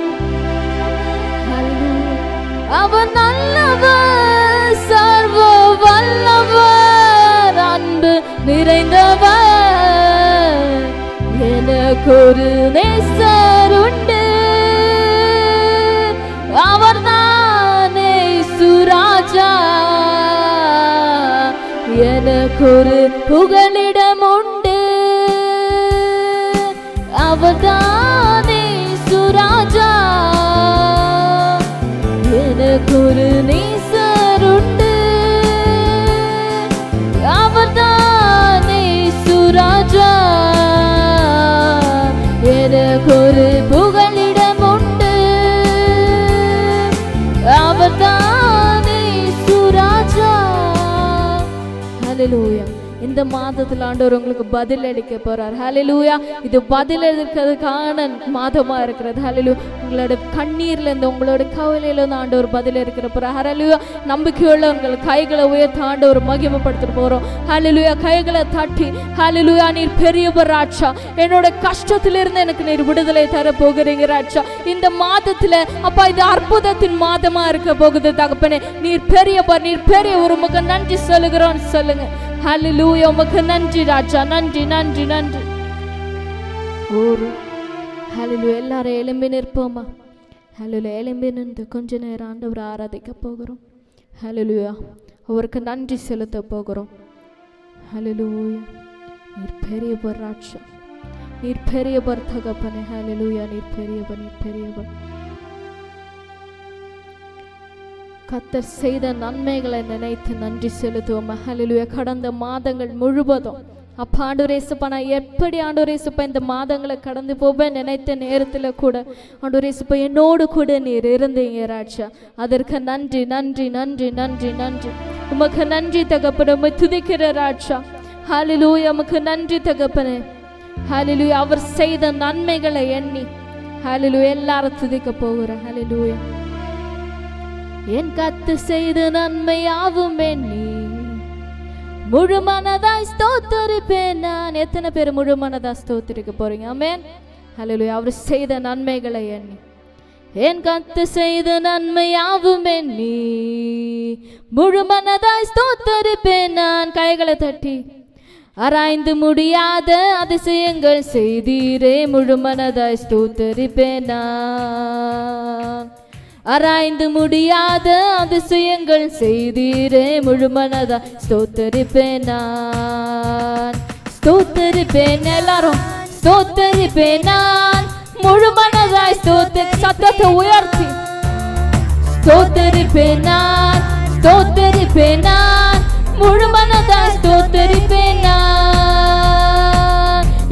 அவர் நல்லவர், சர்வ வல்லவர், அன்பு நிறைந்தவர். எனக்கு ஒரு நேசர் உண்டு, அவர் தானே சுராஜா. எனக்கு ஒரு புகலிடம் உண்டு, அவர் தானே சுராஜா. எனக்கு ஒரு நேசர் உண்டு, அவர் தானே சுராஜா. எனக்கு ஒரு புகலிடம் உண்டு, அவர் தானே சுராஜா. ஹல்லேலூயா. இந்த மாதத்தில் ஆண்டவர் உங்களுக்கு பதில் அளிக்க போறார். ஹல்லேலூயா. இது பதில் அளிக்கிறதுக்கான மாதமா இருக்கிறது. ஹல்லேலூயா. உங்களோட கண்ணீர்ல இருந்து, உங்களோட கவலையில இருந்து ஆண்டவர் பதில் இருக்கிற போறார். ஹல்லேலூயா. நம்பிக்கையுள்ள உங்கள் கைகளை உயர்த்தி ஆண்டவர் மகிமைப்படுத்த போறோம். ஹல்லேலூயா. கைகளை தட்டி, ஹல்லேலூயா, நீர் பெரியவர் ராஜா, என்னோட கஷ்டத்திலிருந்து எனக்கு நீர் விடுதலை தர போகிறீங்க ராஜா. இந்த மாதத்துல அப்பா, இது அற்புதத்தின் மாதமா இருக்க போகுது தகப்பனே. நீர் பெரியவர், நீர் பெரியவர். உமக்கு நன்றி சொல்லுகிறோம் சொல்லுங்க. ஹல்லேலூயா. உமக்கு நன்றி ராஜா, நன்றி நன்றி நன்றி. ஒரு ஹல்லேலூயா. எல்லாரும் எழும்பி நிற்போமா? ஹல்லேலூயா. எழும்பி நின்று கொஞ்ச நேரம் ஆண்டவரை ஆராதிக்க போகிறோம். ஹல்லேலூயா. அவருக்கு நன்றி செலுத்த போகிறோம். ஹல்லேலூயா. நீர் பெரியவர் ராஜா, நீர் பெரியவர் தகப்பனே. ஹல்லேலூயா. நீர் பெரியவர், நீர் பெரியவர். கர்த்தர் செய்த நன்மைகளை நினைத்து நன்றி செலுத்துவோம். ஹல்லேலூயா. கடந்த மாதங்கள் முழுவதும் அப்பா ஆண்டவரே இயேசுப்பா, நான் எப்படி ஆண்டவரே இயேசுப்பா இந்த மாதங்களை கடந்து போவேன் நினைத்த நேரத்தில் கூட ஆண்டவரே இயேசுப்பா என்னோடு கூட நீர் இருந்தீங்க ராஜா. அதற்கு நன்றி நன்றி நன்றி நன்றி நன்றி. உமக்கு நன்றி தகப்பனே. உம்மை துதிக்கிற ராஜா. ஹல்லேலூயா. உமக்கு நன்றி தகப்பனே. ஹல்லேலூயா. அவர் செய்த நன்மைகளை எண்ணி ஹல்லேலூயா எல்லாரும் துதிக்க போகிறேன். ஹல்லேலூயா. என் கத்து செய்த நன்மையாவும் எண்ணி முழு மனதாய் ஸ்தோத்திரிப்பேன் நான். எத்தனை பேர் முழு மனதாய் ஸ்தோத்திரிக்க போறீங்க? ஆமென். ஹல்லேலூயா. அவர் செய்த நன்மைகளை எண்ணி, என் கத்து செய்த நன்மையாவும் எண்ணி முழு மனதாய் ஸ்தோத்திரிப்பேன் நான். கைகளை தட்டி, ஆராய்ந்து முடியாத அதிசயங்கள் செய்தீரே, முழு மனதாய் ஸ்தோத்திரிப்பேன் நான். ஆராய்ந்து முடியாத அதிசயங்கள் செய்தீரே, முழு மனதாய் ஸ்தோத்திரிப்பேன் நான். ஸ்தோத்திரிப்பேன், எல்லாரும் ஸ்தோத்திரிப்பேன் நான். முழு மனதாய் சத்தத்தை உயர்த்தி ஸ்தோத்திரிப்பேன் நான், ஸ்தோத்திரிப்பேன் நான். முழு மனதாய் ஸ்தோத்திரிப்பேன் நான்.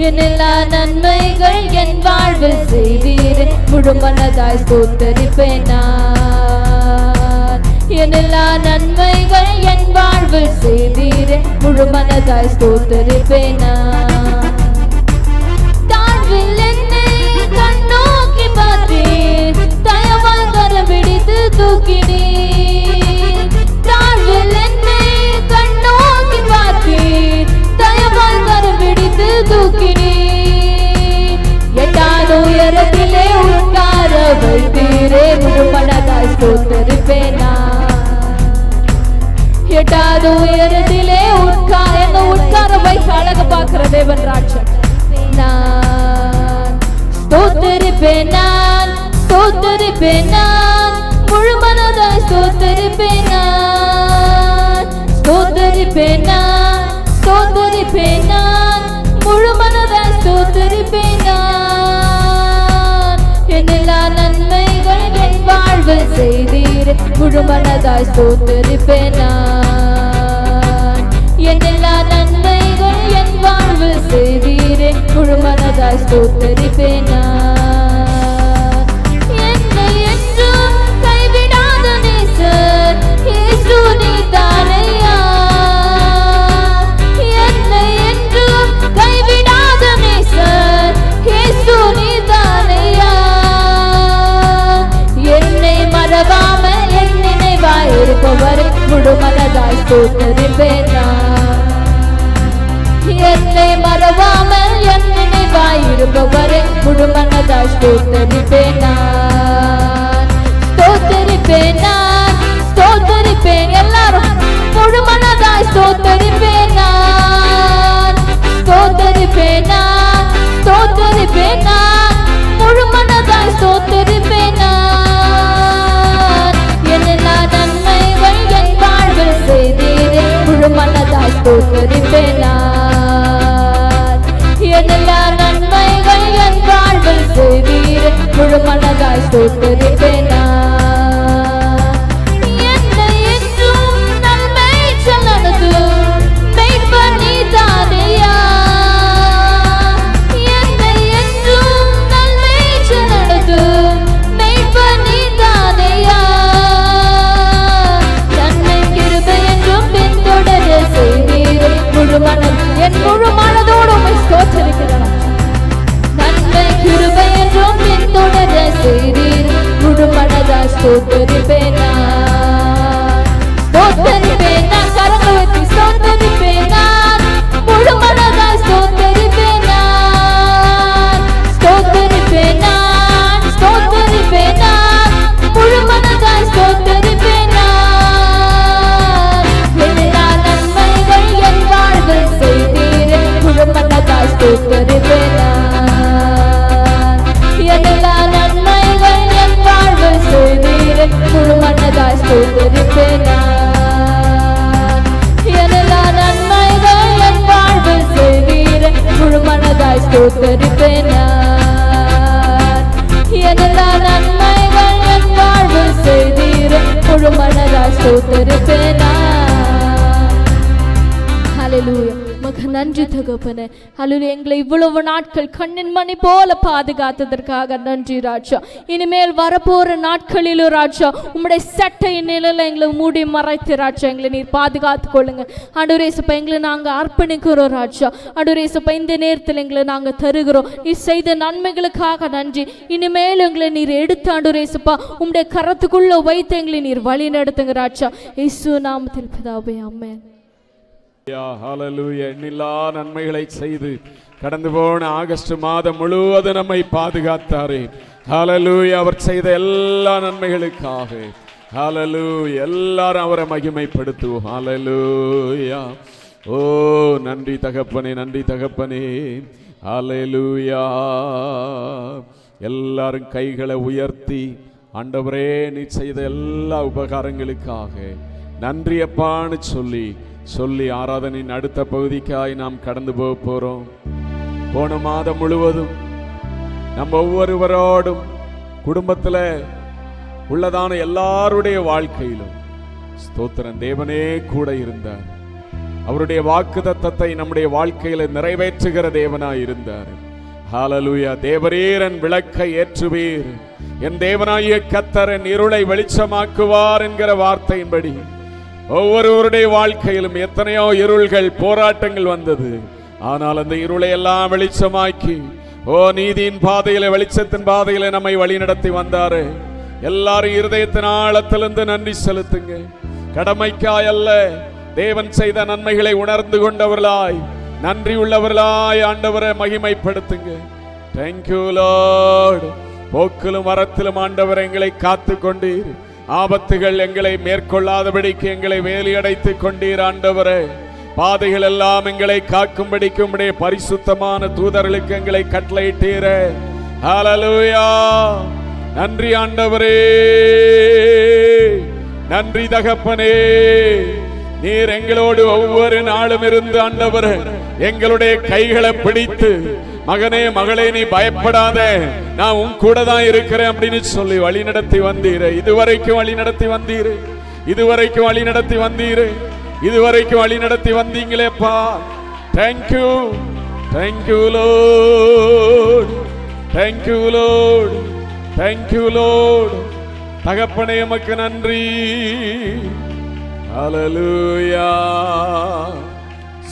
என் எல்லா நன்மைகள் என் வாழ்வில் செய்தீரே, முழு மனதாய் ஸ்தோத்திரிப்பேன் நான். என் எல்லா நன்மைகள் என் வாழ்வில் செய்தீரே, முழு மனதாய் ஸ்தோத்திரிப்பேன் நான். தாழ்வில் என்னை கண்ணோக்கி பார்த்தீர், தயவால் கரம் பிடித்து தூக்கினீர். உயரத்திலே உட்கார வைத்து அழகு பார்க்கிற தேவன் ராஜா. நான் ஸ்தோத்திரிப்பேன், நான் ஸ்தோத்திரிப்பேன், நான் முழு மனதாய் ஸ்தோத்திரிப்பேன், நான் ஸ்தோத்திரிப்பேன், நான் ஸ்தோத்திரிப்பேன், நான் முழு மனதாய் ஸ்தோத்திரிப்பேன், நான் எல்லா நன்மைகள் என் வாழ்வில் செய்தீர், முழு மனதாய் ஸ்தோத்திரிப்பேன், நான் எல்லா நன்மைகள் என் வாழ்வில் செய்தீர், முழு மனதாய் ஸ்தோத்திரிப்பேன், நான் என்னை என்றும் கைவிடாத நேசர் இயேசு நீதானையா, என்னை என்றும் கைவிடாத நேசர் இயேசு நீதானையா, என்னை மறவாமல் என் நினைவாய் இருப்பவர் முழு மனதாய் ஸ்தோத்திரிப்பேன், என்னை மறவாமல் என் நினைவாய் இருப்பவரை முழு மனதாய் ஸ்தோத்திரிப்பேன், ஸ்தோத்திரிப்பேன், ஸ்தோத்திரிப்பேன், எல்லாரும் முழு மனதாய் ஸ்தோத்திரிப்பேன், ஸ்தோத்திரிப்பேன், ஸ்தோத்திரிப்பேன், முழு மனதாய் ஸ்தோத்திரிப்பேன், எல்லா நன்மைகள் என் வாழ்வில் செய்தீரே முழு மனதாய் ஸ்தோத்திரிப்பேன், எல்லா நன்மைகள் என் வாழ்வில் செய்தீரே முழு மனதாய் ஸ்தோத்திரிப்பேன், என்னை என்றும் நன்மை நடந்து மெய்ப்பர் நீதானையா, என்னை என்றும் நன்மை நடந்து மெய்ப்பர் நீதானையா, நன்மை கிருபை என்றும் பின்தொடர செய்தீரே முழு மனம் என் முழு மனதோடு உம்மை ஸ்தோத்திரிக்கிறேன், நன்மை கிருபை என்றும் பின்தொடர செய்தீர் முழு மனதாய் ஸ்தோத்திரிப்பேன், ஸ்தோத்திரிப்பேன், கரங்களை வைத்து ஸ்தோத்திரிப்பேன், முழு மனதாய் ஸ்தோத்திரிப்பேன், ஸ்தோத்திரிப்பேன், ஸ்தோத்திரிப்பேன், முழு மனதாய் ஸ்தோத்திரிப்பேன், எல்லா நன்மைகள் என் வாழ்வில் செய்தீரே முழு மனதாய் ஸ்தோத்திரிப்பேன், எல்லா நன்மைகள் என் வாழ்வில் செய்தீரே முழு மனதாய் ஸ்தோத்திரிப்பேன், எல்லா நன்மைகள் என் வாழ்வில் செய்தீரே முழு மனதாய் ஸ்தோத்திரிப்பேன், எல்லா நன்மைகள் என் வாழ்வில் செய்தீரே முழு மனதாய் ஸ்தோத்திரிப்பேன், ஹல்லேலூயா. மக நன்றி தகப்பனே, ஹல்லேலூயா. எங்களை இவ்வளவு நாட்கள் கண்ணின் மணி போல பாதுகாத்ததற்காக நன்றி ராஜா. இனிமேல் வரப்போற நாட்களிலும் ராஜா உம்முடைய சட்டையின் நிழல எங்களை மூடி மறைத்து ராஜா எங்களை நீர் பாதுகாத்து கொள்ளுங்க. ஆண்டவரே இயேசுப்பா, எங்களை நாங்கள் அர்ப்பணிக்கிறோம் ராஜா. ஆண்டவரே இயேசுப்பா, இந்த நேரத்தில் எங்களை நாங்கள் தருகிறோம். நீர் செய்த நன்மைகளுக்காக நன்றி. இனிமேல் எங்களை நீர் எடுத்து ஆண்டவரே இயேசுப்பா உம்முடைய கரத்துக்குள்ள வைத்து எங்களை நீர் வழி நடத்துங்க ராஜா. இயேசு நாமத்தில் பிதாவே, ஆமென். ஹல்லேலூயா. எண்ணில்லா நன்மைகளை செய்து கடந்து போன ஆகஸ்ட் மாதம் முழுவதும் நம்மை பாதுகாத்தாரே. ஹல்லேலூயா. அவர் செய்த எல்லா நன்மைகளுக்காக ஹல்லேலூயா. எல்லாரும் அவரை மகிமைப்படுத்துவோம். ஹல்லேலூயா. ஓ நன்றி தகப்பனே, நன்றி தகப்பனே. ஹல்லேலூயா. எல்லாரும் கைகளை உயர்த்தி ஆண்டவரே நீ செய்த எல்லா உபகாரங்களுக்காக நன்றி அப்பான்னு சொல்லி ஆராதனையின் அடுத்த பகுதிக்காய் நாம் கடந்து போக போறோம். போன மாதம் முழுவதும் நம்ம ஒவ்வொருவரோடும் குடும்பத்தில் உள்ளதான எல்லாருடைய வாழ்க்கையிலும் ஸ்தோத்திரம் தேவனே கூட இருந்தார். அவருடைய வாக்குத்தத்தத்தை நம்முடைய வாழ்க்கையில நிறைவேற்றுகிற தேவனாய் இருந்தார். ஹல்லேலூயா. தேவரீர் என் விளக்கை ஏற்றுவீர், என் தேவனாகிய கர்த்தர் என் இருளை வெளிச்சமாக்குவார் என்கிற வார்த்தையின்படி ஒவ்வொருவருடைய வாழ்க்கையிலும் எத்தனையோ இருள்கள் போராட்டங்கள் வந்தது. ஆனால் அந்த இருளை எல்லாம் வெளிச்சமாக்கி நீதியின் பாதையில வெளிச்சத்தின் பாதையில நம்மை வழி நடத்தி வந்தாரு. எல்லாரும் இருதயத்தின் ஆழத்திலிருந்து நன்றி செலுத்துங்க. கடமைக்காய் அல்ல, தேவன் செய்த நன்மைகளை உணர்ந்து கொண்டவர்களாய் நன்றி உள்ளவர்களாய் ஆண்டவரை மகிமைப்படுத்துங்க. Thank you Lord. போக்கிலும் வரத்திலும் ஆண்டவர் எங்களை காத்து கொண்டீர். ஆபத்துகள் எங்களை மேற்கொள்ளாதபடிக்கு எங்களை வேலியடைத்து கொண்டீர் ஆண்டவரே. பாதைகள் எல்லாம் எங்களை காக்கும்படிக்கு உம்முடைய பரிசுத்தமான தூதர்களுக்கு எங்களை கட்டளையிட்டீரே. ஹல்லேலூயா. நன்றி ஆண்டவரே, நன்றி தகப்பனே. நீர் எங்களோடு ஒவ்வொரு நாளும் இருந்து ஆண்டவரே எங்களுடைய கைகளை பிடித்து, மகனே மகளே நீ பயப்படாத, நான் உன் கூட தான் இருக்கிறேன் அப்படின்னு சொல்லி வழி நடத்தி வந்தீரே. இதுவரைக்கும் வழி நடத்தி வந்தீரே, இதுவரைக்கும் வழி நடத்தி வந்தீரே, இதுவரைக்கும் வழி நடத்தி வந்தீங்களேப்பா. Thank you, thank you Lord, thank you Lord, thank you Lord. தகப்பனே எமக்கு நன்றி. ஹல்லேலூயா.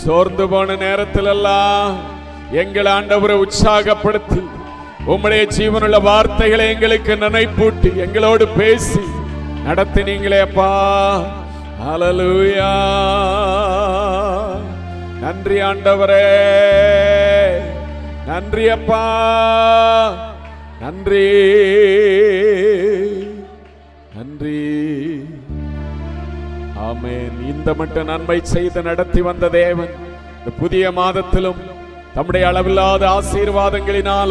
சோர்ந்து போன நேரத்தில் எல்லாம் எங்கள் ஆண்டவரை உற்சாகப்படுத்தி உம்முடைய ஜீவனுள்ள வார்த்தைகளை எங்களுக்கு நினைப்பூட்டி எங்களோடு பேசி நடத்தினீங்களே அப்பா. ஹல்லேலூயா. நன்றி ஆண்டவரே, நன்றி அப்பா, நன்றி நன்றி. ஆமென். இந்த மட்டும் நன்மை செய்து நடத்தி வந்த தேவன் இந்த புதிய மாதத்திலும் தம்முடைய அளவில்லாத ஆசீர்வாதங்களினால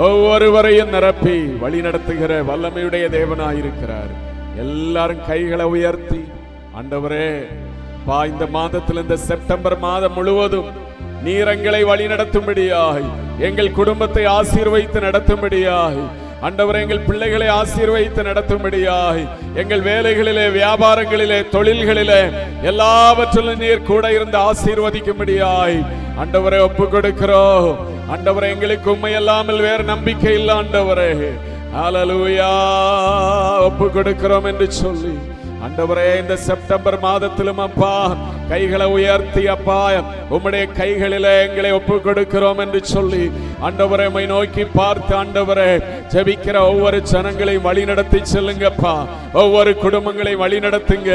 ஒவ்வொருவரையும் நிரப்பி வழி நடத்துகிற வல்லமையுடைய தேவனாயிருக்கிறார். எல்லாரும் கைகளை உயர்த்தி, ஆண்டவரே பா, இந்த மாதத்தில் இந்த செப்டம்பர் மாதம் முழுவதும் நீர் எங்களை வழி நடத்தும்படியாய், எங்கள் குடும்பத்தை ஆசீர்வதித்து நடத்தும்படியாய், ஆண்டவரே எங்கள் பிள்ளைகளை ஆசீர்வதித்து நடத்தும்படியாய், எங்கள் வேலைகளிலே, வியாபாரங்களிலே, தொழில்களிலே எல்லாவற்றிலும் நீர் கூட இருந்து ஆசீர்வதிக்கும்படியாய் ஆண்டவரை ஒப்பு கொடுக்கிறோம். ஆண்டவரே எங்களுக்கு உண்மை இல்லாமல் வேறு நம்பிக்கை இல்லை ஆண்டவரே. ஹல்லேலூயா. ஒப்பு கொடுக்கிறோம் என்று சொல்லி ஆண்டவரே இந்த செப்டம்பர் மாதத்திலும் அப்பா கைகளை உயர்த்தி அப்பா உம்முடைய கைகளிலே எங்களை ஒப்பு கொடுக்கிறோம் என்று சொல்லி ஆண்டவரை உம்மை நோக்கி பார்த்து ஆண்டவரே ஜெபிக்கிற ஒவ்வொரு ஜனங்களையும் வழி நடத்தி செல்லுங்கப்பா. ஒவ்வொரு குடும்பங்களை வழி நடத்துங்க.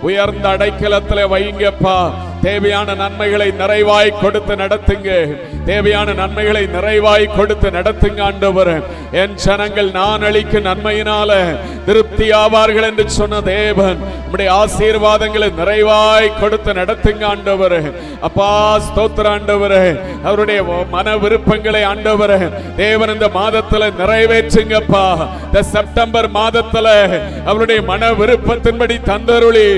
உயர்ந்த அடைக்கலத்தில் வைங்கப்பா. தேவையான நன்மைகளை நிறைவாய் கொடுத்து நடத்துங்க. தேவையான நன்மைகளை நிறைவாய் கொடுத்து நடத்துங்க ஆண்டவரே. என் ஜனங்கள் நான் அளிக்கும் நன்மையினால திருப்தி ஆவார்கள் என்று சொன்ன தேவன் உம்முடைய ஆசீர்வாதங்களை நிறைவாய் கொடுத்து நடத்துங்க ஆண்டவரே. அப்பா ஸ்தோத்திரம் ஆண்டவரே. அவருடைய மன விருப்பங்களை ஆண்டவரே தேவன் இந்த மாதத்துல நிறைவேற்றுங்கப்பா. இந்த செப்டம்பர் மாதத்துல அவருடைய மன விருப்பத்தின்படி தந்தருளி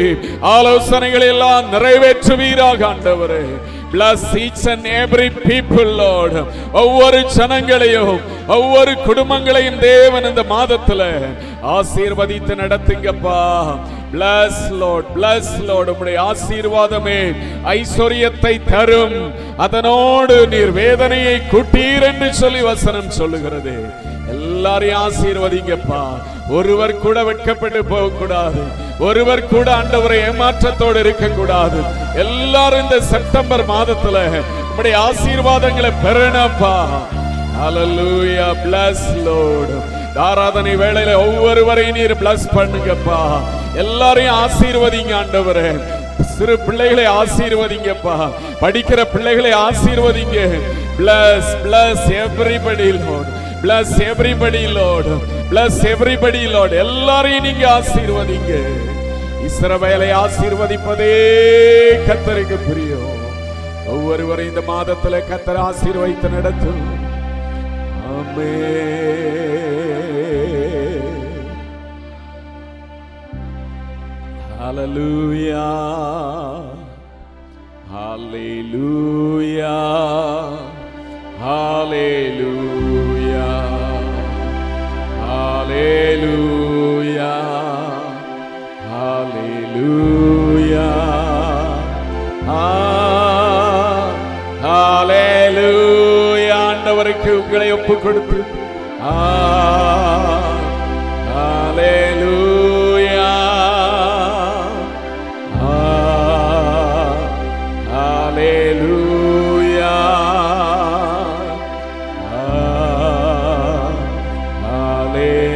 ஆலோசனைகளை எல்லாம் நிறைவேற்றுவீராக ஆண்டவரே. Bless each and every people, Lord. ஒவ்வொரு ஜனங்களையும் ஒவ்வொரு குடும்பங்களையும் தேவன் இந்த மாதத்துல ஆசீர்வதித்து நடத்துங்கப்பா. Bless Lord, bless Lord. உம்முடைய ஆசீர்வாதமே ஐஸ்வரியத்தை தரும், அதனோடு நீர் வேதனையை கூட்டீர் என்று சொல்லி வசனம் சொல்லுகிறது. எல்லாரையும் ஆசீர்வதிங்கப்பா. ஒருவர் கூட வெட்கப்பட்டு போக கூடாது. ஒருவர் கூட ஆண்டவரை ஏமாற்றத்தோடு இருக்க கூடாது. எல்லாரும் இந்த செப்டம்பர் மாதத்துல உம்முடைய ஆசீர்வாதங்களை பெறணும்ப்பா. ஹல்லேலூயா. Bless Lord. ஆராதனை வேளையில ஒவ்வொருவரையும் நீர் bless பண்ணுங்கப்பா. எல்லாரையும் ஆசீர்வதிங்க ஆண்டவரே. சிறு பிள்ளைகளை ஆசீர்வதிங்கப்பா. படிக்கிற பிள்ளைகளை ஆசீர்வதிங்க. Bless, bless everybody Lord. Bless everybody Lord. Bless everybody Lord. எல்லாரையும் நீங்க ஆசீர்வதிங்க. இஸ்ரவேலை ஆசீர்வதிப்பதே கர்த்தருக்கு பிரியம். ஒவ்வொருவரையும் இந்த மாதத்துல கர்த்தர் ஆசீர்வதித்து நடத்தும். ஆமென். ஹல்லேலூயா. ஹல்லேலூயா. ஹல்லேலூயா. ஹல்லேலூயா. ஹல்லேலூயா. ஹல்லேலூயா. ஆண்டவருக்கு உங்களை ஒப்பு கொடுத்து ஹல்லேலூயா. ஹல்லேலூயா.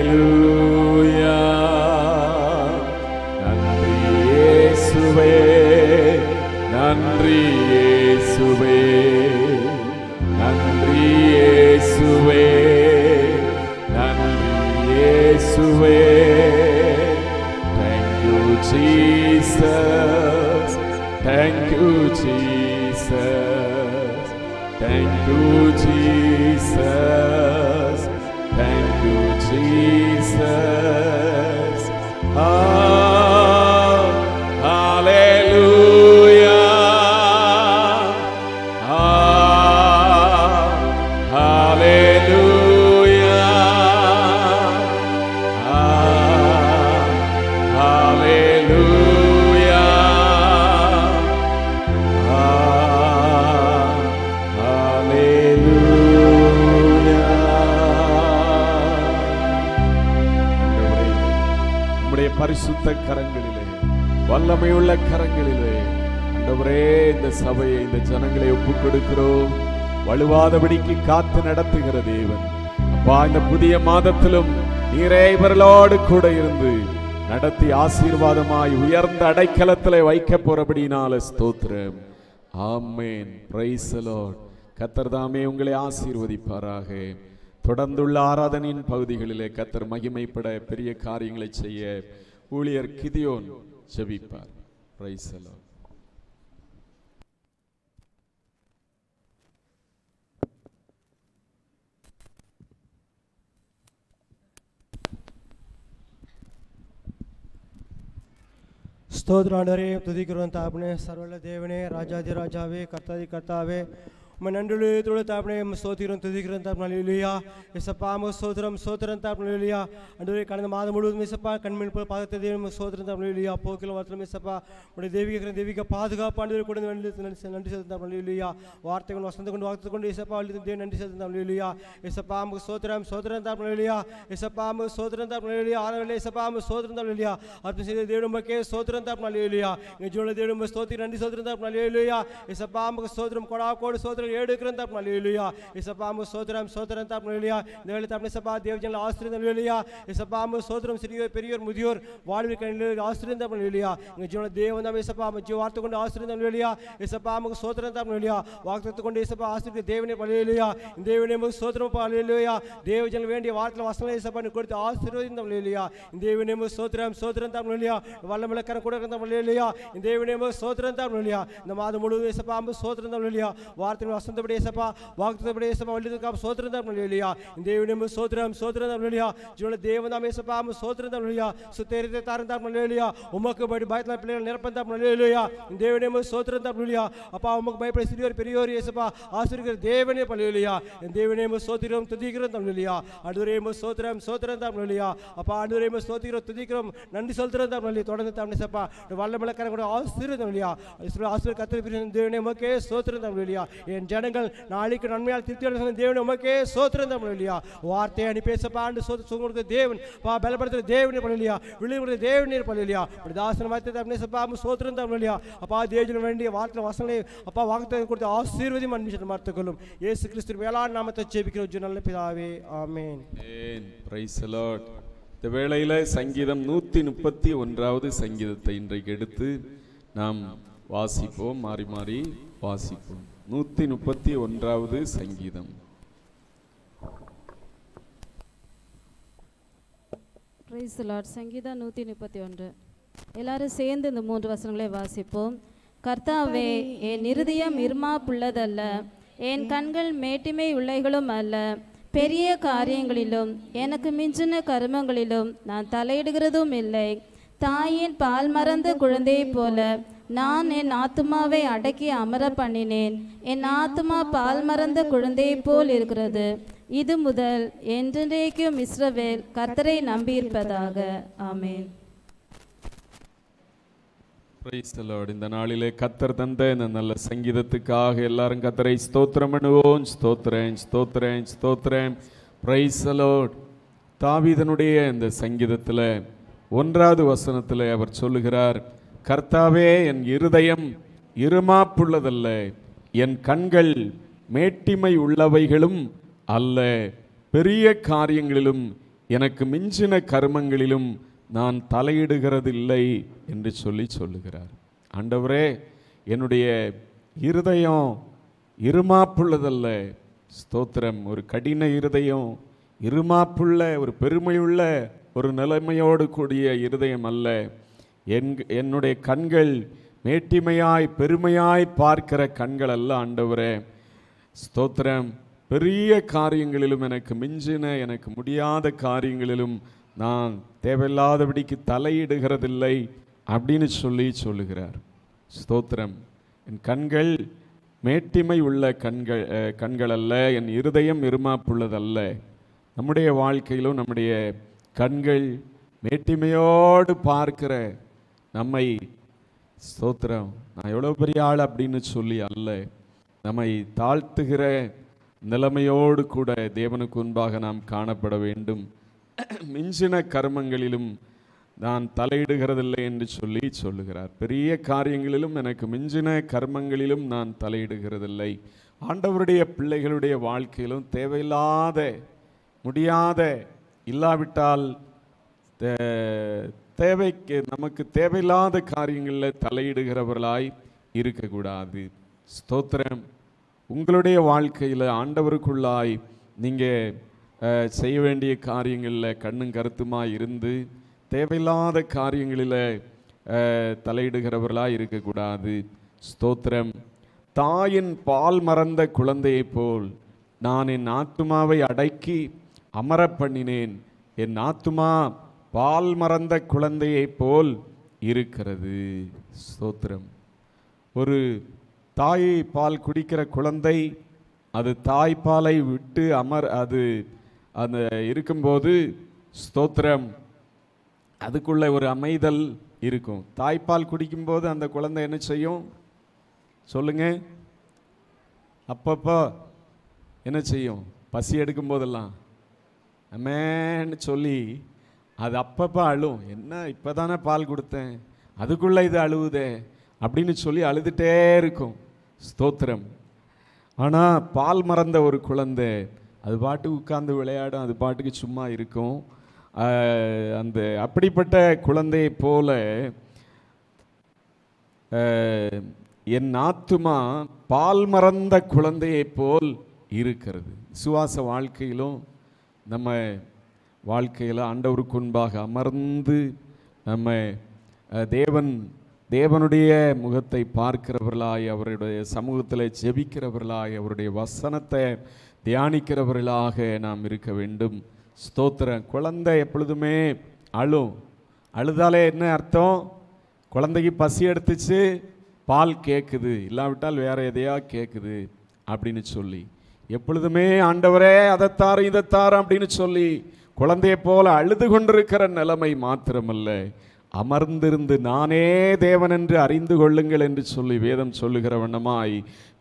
ஹல்லேலூயா. நன்றி இயேசுவே, நன்றி இயேசுவே, நன்றி இயேசுவே, நன்றி இயேசுவே, Jesus. Thank you, Jesus. Thank you, Jesus. Thank you, Jesus. Hallelujah. Hallelujah. Hallelujah. உம்முடைய பரிசுத்த கரங்களிலே, வல்லமையுள்ள கரங்களிலே ஆண்டவரே இந்த சபையை, இந்த ஜனங்களை ஒப்புக் கொடுக்கிறோம். வலுவாதபடிக்கு காத்து நடத்துகிற தேவன் அப்பா, இந்த புதிய மாதத்திலும் நீரே இவர்களோடு கூட இருந்து நடத்தி ஆசீர்வாதமாய் உயர்ந்த அடைக்கலத்திலே வைக்க போறபடினால ஸ்தோத்திரம். ஆமென். Praise the Lord. கர்த்தர் தாமே உங்களை ஆசீர்வதிப்பாராக. தொடர்ந்துள்ள ஆராதனையின் பகுதிகளிலே கர்த்தர் மகிமைப்பட பெரிய காரியங்களை செய்ய ஊழியர் கிதியோன் ஜெபிப்பார். Praise the Lord. ಸ್ತೋತ್ರಾಂಡರೇ ತುದಿಕಿರುವಂಥ आपने सर्वल देवने राजाधि राजावे कर्ताधि कर्तावे नंडुले तुळे तापणे स्तोत्रम तुदिकिरन तापणे हालेलुया येसप्पा म स्तोत्रम स्तोत्रम तापणे हालेलुया अंडुले कणद माद मुळुवதும் येसप्पा कण्मिन पादते देवम स्तोत्रम तापणे हालेलुया पोकिल वत्रम येसप्पा उडे देविक பாதுகாப்பு ஆண்டவரே கூட நன்றி செலுத்தும் तापणे हालेलुया வார்த்தைகள் வசந்த கொண்டு வார்த்தை கொண்டு येसप्पा தேவன் நன்றி செலுத்தும் तापणे हालेलुया येसप्पा म स्तोत्रम स्तोत्रम तापणे हालेलुया येसप्पा म स्तोत्रम तापणे हालेलुया ஆண்டவரே येसप्पा म स्तोत्रम तापणे हालेलुया अर्पण செய்த தேவனுக்கே स्तोत्रम तापणे हालेलुया இங்க ஜோல தேவனுக்கு ஸ்தோத்திரம் நன்றி स्तोत्रम तापणे हालेलुया येसप्पा म स्तोत्रम कोडा कोड स्तोत्रम ஏடுக்கிறன் तापणे हालेलुया येसप्पा म स्तोत्रम स्तोत्रम तापणे हालेलुया இந்த வேளை तापणे सपा தேவஜனல ஆசீர்வாதம் हालेलुया येसप्पा म स्तोत्रम சிறியோர் பெரியோர் முதியோர் வாழ்வில் கண்ணில் ஆசீர்வாதம் तापणे हालेलुया இங்க ஜோல தேவன் நாம येसप्पा म ஜீவ வார்த்தை கொண்டு ஆசீர்வாதம் हालेलुया येसप्पा म स्तोत्रम तापणे हालेलुया வாக்குத்தத்தம் கொண்டு येसप्पा ஆசீர்வாத தேவனே हालेलुया இந்த தேவனே म स्तोत्रम हालेलुया தேவஜனல் வேண்டிய வார்த்தை வசனம் येसप्पा நீ கொடுத்து ஆசீர்வாதம் हालेलुया இந்த தேவனே म स्तोत्रम स्तोत्रम तापणे हालेलुया வல்லமையுள்ள கரம் கூட கரம் हालेलुया இந்த தேவனே म स्तोत्रम तापणे हालेलुया இந்த மாதம் முழுவதும் येसप्पा म स्तोत्रम हालेलुया வார்த்தை வசனத்தபடி येसप्पा வாக்குத்தத்தபடி येसप्पा வல்லிதுக்காக स्तोत्रम तापणे हालेलुया இந்த தேவனே म स्तोत्रम स्तोत्रम हालेलुया ஜீவன தேவனாமே येसप्पा म स्तोत्रम हालेलुया சுத்தேரித்த தாரன் तापणे हालेलुया உமக்கு பயத்துல பிள்ளைகள் நிரப்பம் तापणे हालेलुया இந்த தேவனே म स्तोत्रम तापणे हालेलुया அப்பா உமக்கு பயப்பட சிறியோர் பெரியோர் येसप्पा ஆசீர்வதிக்கிற தேவனே हालेलुया இந்த தேவனே म स्तोத்திரம் துதிக்கிறோம் हालेलुया ஆண்டவரே म स्तोत्रम स्तोत्रम तापणे हालेलुया அப்பா ஆண்டவரே म स्तोத்திரம் துதிக்கிறோம் நன்றி செலுத்துறோம் तापणे हालेलुया தொடர்ந்து तापणे येसप्पा வல்லமையுள்ள கரம் கூட ஆசீர்வாதம் हालेलुया ஆசீர்வாத கர்த்தர் தேவனே உமக்கே स्तोत्रம் हालेलुया என் ஜனங்கள் நாளைக்கு நன்மையால் திருப்தி அடைந்த தேவனே உமக்கே स्तोत्रம் हालेलुया வார்த்தை அனுப்பி येसप्पा ஆண்டு சுகமுள்ள தேவன் பா பலப்படுத்துற தேவனே हालेलुया விழுங்குற தேவனே हालेलुया தாசன வார்த்தை तापणे येसप्पा म स्तोत्रம் हालेलुया அப்பா தேவஜன வேண்டிய வார்த்தை வசனங்களை அப்பா வாக்குத்தத்தம் கொடுத்து ஆசீர்வதியும் அன்பிட்டு மார்த்தக்கொள்ளும் இயேசு கிறிஸ்துவின் மேலான நாமத்தை ஜெபிக்கிறோம் நல்ல பிதாவே ஆமென். ஆமென். Praise the Lord. இந்த வேளையில சங்கீதம் 131வது சங்கீதத்தை இன்றைக்கு எடுத்து நாம் வாசிப்போம். மாறி மாறி வாசிப்போம். 131வது சங்கீதம். Price the Lord. சங்கீதம் 131. எல்லாரும் சேர்ந்து இந்த 3 வசனங்களை வாசிப்போம். கர்த்தாவே, என் இருதயம் இருமாப்புள்ளதல்ல, என் கண்கள் மேட்டிமை உள்ளைகளும் அல்ல. பெரிய காரியங்களிலும் எனக்கு மிஞ்சின கருமங்களிலும் நான் தலையிடுகிறதும் இல்லை. தாயின் பால் மறந்த குழந்தையைப் போல நான் என் ஆத்துமாவை அடக்கி அமர பண்ணினேன். என் ஆத்துமா பால் மறந்த குழந்தையைப் போல் இருக்கிறது. இது முதல் என்றென்றைக்கும் இஸ்ரவேல் கர்த்தரை நம்பியிருப்பதாக. ஆமென். Praise the Lord. இந்த நாளிலே கர்த்தர் தந்த இந்த நல்ல சங்கீதத்துக்காக எல்லாரும் கர்த்தரை ஸ்தோத்திரம் பண்ணுவோம். ஸ்தோத்திரம் ஸ்தோத்திரம் ஸ்தோத்திரம். Price the Lord. தாவீதனுடைய இந்த சங்கீதத்தில் 1வது வசனத்தில் அவர் சொல்லுகிறார், கர்த்தாவே, என் இருதயம் இருமாப்புள்ளதல்ல, என் கண்கள் மேட்டிமை உள்ளவைகளும் அல்ல. பெரிய காரியங்களிலும் எனக்கு மிஞ்சின கர்மங்களிலும் நான் தலையிடுகிறதில்லை என்று சொல்லுகிறார். ஆண்டவரே, என்னுடைய இருதயம் இருமாப்புள்ளதல்ல. ஸ்தோத்திரம். ஒரு கடின இருதயம், இருமாப்புள்ள ஒரு பெருமையுள்ள ஒரு நிலைமையோடு கூடிய இருதயம் அல்ல. என்னுடைய கண்கள் மேட்டிமையாய் பெருமையாய் பார்க்கிற கண்கள் அல்ல ஆண்டவரே. ஸ்தோத்திரம். பெரிய காரியங்களிலும் எனக்கு மிஞ்சின எனக்கு முடியாத காரியங்களிலும் நான் தேவையில்லாதபடிக்கு தலையிடுகிறதில்லை அப்படின்னு சொல்லுகிறார். ஸ்தோத்திரம். என் கண்கள் மேட்டிமை உள்ள கண்கள் அல்ல, என் இருதயம் இருமாப்புள்ளதல்ல. நம்முடைய வாழ்க்கையிலும் நம்முடைய கண்கள் மேட்டிமையோடு பார்க்கிற நம்மை, ஸ்தோத்திரம், நான் எவ்வளோ பெரிய ஆள் அப்படின்னு சொல்லி அல்ல, நம்மை தாழ்த்துகிற நிலைமையோடு கூட தேவனுக்கு முன்பாக நாம் காணப்பட வேண்டும். மிஞ்சின கர்மங்களிலும் நான் தலையிடுகிறதில்லை என்று சொல்லுகிறார். பெரிய காரியங்களிலும் எனக்கு மிஞ்சின கர்மங்களிலும் நான் தலையிடுகிறதில்லை. ஆண்டவருடைய பிள்ளைகளுடைய வாழ்க்கையிலும் தேவையில்லாத முடியாத இல்லாவிட்டால் நமக்கு தேவையில்லாத காரியங்களில் தலையிடுகிறவர்களாய் இருக்கக்கூடாது. ஸ்தோத்திரம். உங்களுடைய வாழ்க்கையில் ஆண்டவருக்குள்ளாய் நீங்கள் செய்ய வேண்டிய காரியங்களில் கண்ணும் கருத்துமாய் இருந்து தேவையில்லாத காரியங்களில் தலையிடுகிறவர்களாக இருக்கக்கூடாது. ஸ்தோத்திரம். தாயின் பால் மறந்த குழந்தையைப் போல் நான் என் ஆத்துமாவை அடக்கி அமர பண்ணினேன். என் ஆத்துமா பால் மறந்த குழந்தையைப் போல் இருக்கிறது. ஸ்தோத்திரம். ஒரு தாயை பால் குடிக்கிற குழந்தை அது தாய்ப்பாலை விட்டு அது அந்த இருக்கும்போது, ஸ்தோத்திரம், அதுக்குள்ள ஒரு அமைதல் இருக்கும். தாய்ப்பால் குடிக்கும்போது அந்த குழந்தை என்ன செய்யும் சொல்லுங்க? அப்பப்போ என்ன செய்யும்? பசி எடுக்கும் போதெல்லாம் அம்மேன்னு சொல்லி அது அப்பப்போ அழும். என்ன இப்போதானே பால் கொடுத்தேன், அதுக்குள்ளே இது அழுவுதே அப்படின்னு சொல்லி அழுதுகிட்டே இருக்கும். ஸ்தோத்திரம். ஆனால் பால் மறந்த ஒரு குழந்தை அது பாட்டுக்கு உட்கார்ந்து விளையாடும், அது பாட்டுக்கு சும்மா இருக்கும். அந்த அப்படிப்பட்ட குழந்தையை போல என் ஆத்துமா பால் மறந்த குழந்தையை போல் இருக்கிறது. விசுவாச வாழ்க்கையிலும் நம்ம வாழ்க்கையில் ஆண்டவருக்கு முன்பாக அமர்ந்து நம்ம தேவனுடைய முகத்தை பார்க்கிறவர்களாய், அவருடைய சமூகத்தில் ஜெபிக்கிறவர்களாய், அவருடைய வசனத்தை தியானிக்கிறவர்களாக நாம் இருக்க வேண்டும். ஸ்தோத்திரம். குழந்தை எப்பொழுதுமே அழுதாலே என்ன அர்த்தம்? குழந்தைக்கு பசி எடுத்துச்சு, பால் கேட்குது, இல்லாவிட்டால் வேற எதையா கேட்குது அப்படின்னு சொல்லி எப்பொழுதுமே ஆண்டவரே அதைத்தாரும் இதைத்தாரும் அப்படின்னு சொல்லி குழந்தையை போல அழுது கொண்டிருக்கிற நிலைமை மாத்திரமல்ல, அமர்ந்திருந்து நானே தேவன் என்று அறிந்து கொள்ளுங்கள் என்று சொல்லி வேதம் சொல்லுகிற வண்ணமாய்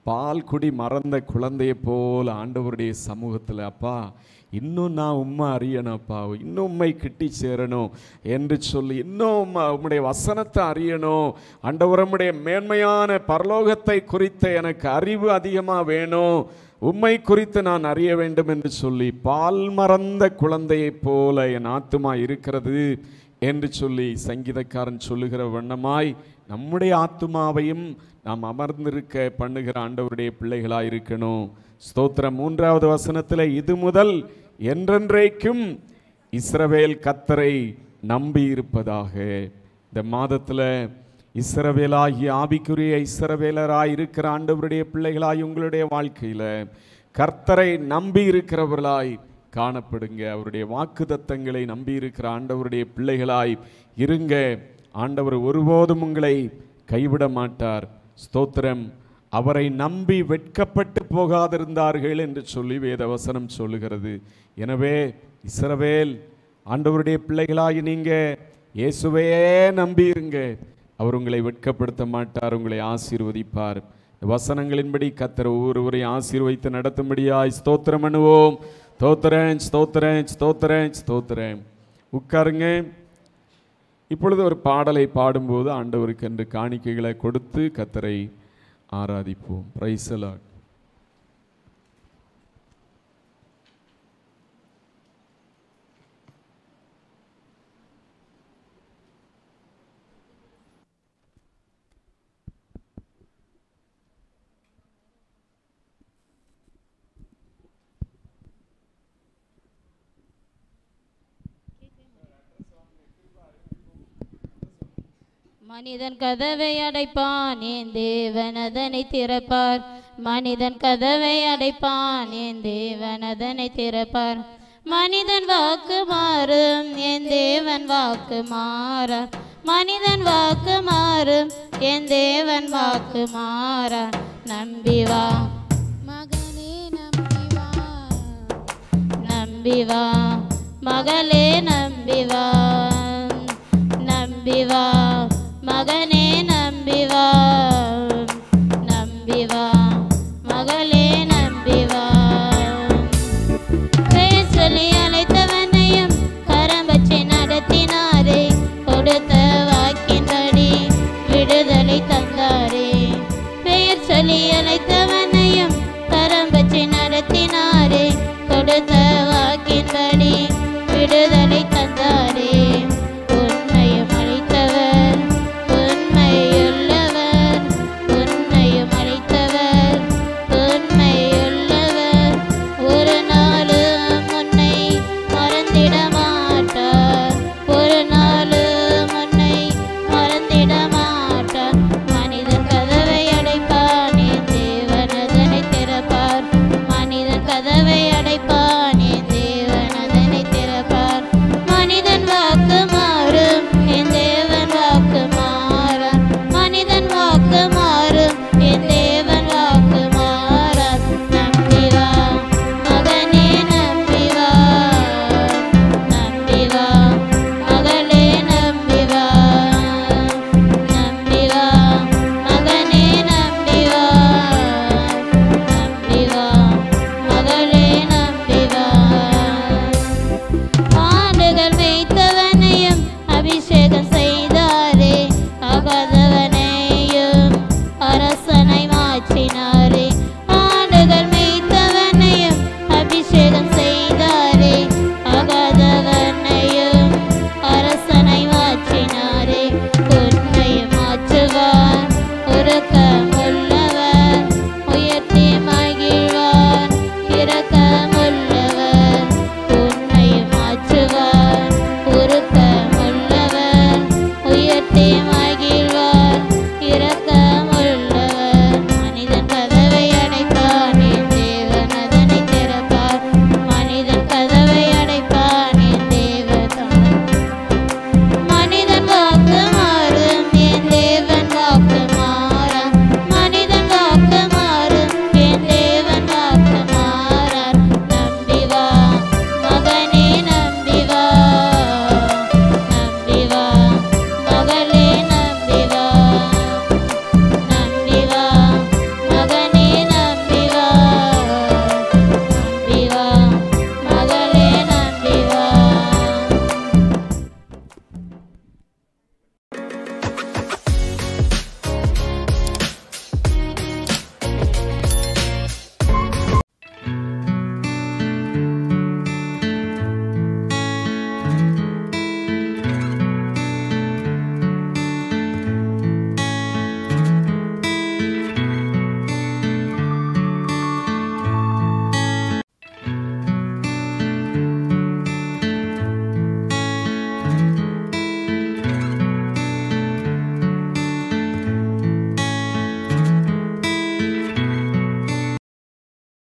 பால் குடி மறந்த குழந்தையை போல ஆண்டவருடைய சமூகத்தில், அப்பா இன்னும் நான் உம்மை அறியணும்ப்பா, இன்னும் உம்மை கிட்டி சேரணும் என்று சொல்லி, இன்னும் உம்முடைய வசனத்தை அறியணும் ஆண்டவர், உம்முடைய மேன்மையான பரலோகத்தை குறித்த எனக்கு அறிவு அதிகமாக வேணும், உம்மை குறித்து நான் அறிய வேண்டும் என்று சொல்லி பால் மறந்த குழந்தையை போல என் ஆத்துமா இருக்கிறது என்று சொல்லி சங்கீதக்காரன் சொல்லுகிற வண்ணமாய் நம்முடைய ஆத்துமாவையும் நாம் அமர்ந்திருக்க பண்ணுகிற ஆண்டவருடைய பிள்ளைகளாக இருக்கணும். ஸ்தோத்திரம். 3வது வசனத்தில் இது முதல் என்றென்றைக்கும் இஸ்ரவேல் கர்த்தரை நம்பி இருப்பதாக. இந்த மாதத்தில் இஸ்ரவேலாகி ஆவிக்குரிய இஸ்ரவேலராய் இருக்கிற ஆண்டவருடைய பிள்ளைகளாய் உங்களுடைய வாழ்க்கையில் கர்த்தரை நம்பி இருக்கிறவர்களாய் காணப்படுங்க. அவருடைய வாக்குத்தத்தங்களை நம்பி இருக்கிற ஆண்டவருடைய பிள்ளைகளாய் இருங்க. ஆண்டவர் ஒருபோதும் உங்களை கைவிட மாட்டார். ஸ்தோத்திரம். அவரை நம்பி வெட்கப்பட்டு போகாதிருந்தார்கள் என்று சொல்லி வேதவசனம் சொல்லுகிறது. எனவே இஸ்ரவேல் ஆண்டவருடைய பிள்ளைகளாகி நீங்க இயேசுவையே நம்பி இருங்க. அவர் உங்களை வெட்கப்படுத்த மாட்டார், உங்களை ஆசீர்வதிப்பார். வசனங்களின்படி கர்த்தர் ஒவ்வொருவரையும் ஆசீர்வதித்து நடத்தும்படியாய் ஸ்தோத்திரம் பண்ணுவோம். ஸ்தோத்திரம், ஸ்தோத்திரம், ஸ்தோத்திரம், ஸ்தோத்திரம். உட்காருங்க. இப்பொழுது ஒரு பாடலை பாடும்போது ஆண்டவருக்கு என்று காணிக்கைகளை கொடுத்து கர்த்தரை ஆராதிப்போம். Price the Lord. மனிதன் கதவை அடைப்பான், என் தேவன் அதனை திறப்பார். மனிதன் கதவை அடைப்பான், என் தேவன் அதனை திறப்பார். மனிதன் வாக்கு மாறும், என் தேவன் வாக்கு மாறார். மனிதன் வாக்கு மாறும், என் தேவன் வாக்கு மாறார். நம்பி வா மகனே, நம்பி வா, நம்பி வா மகளே, நம்பி வா, நம்பி வா மகனே,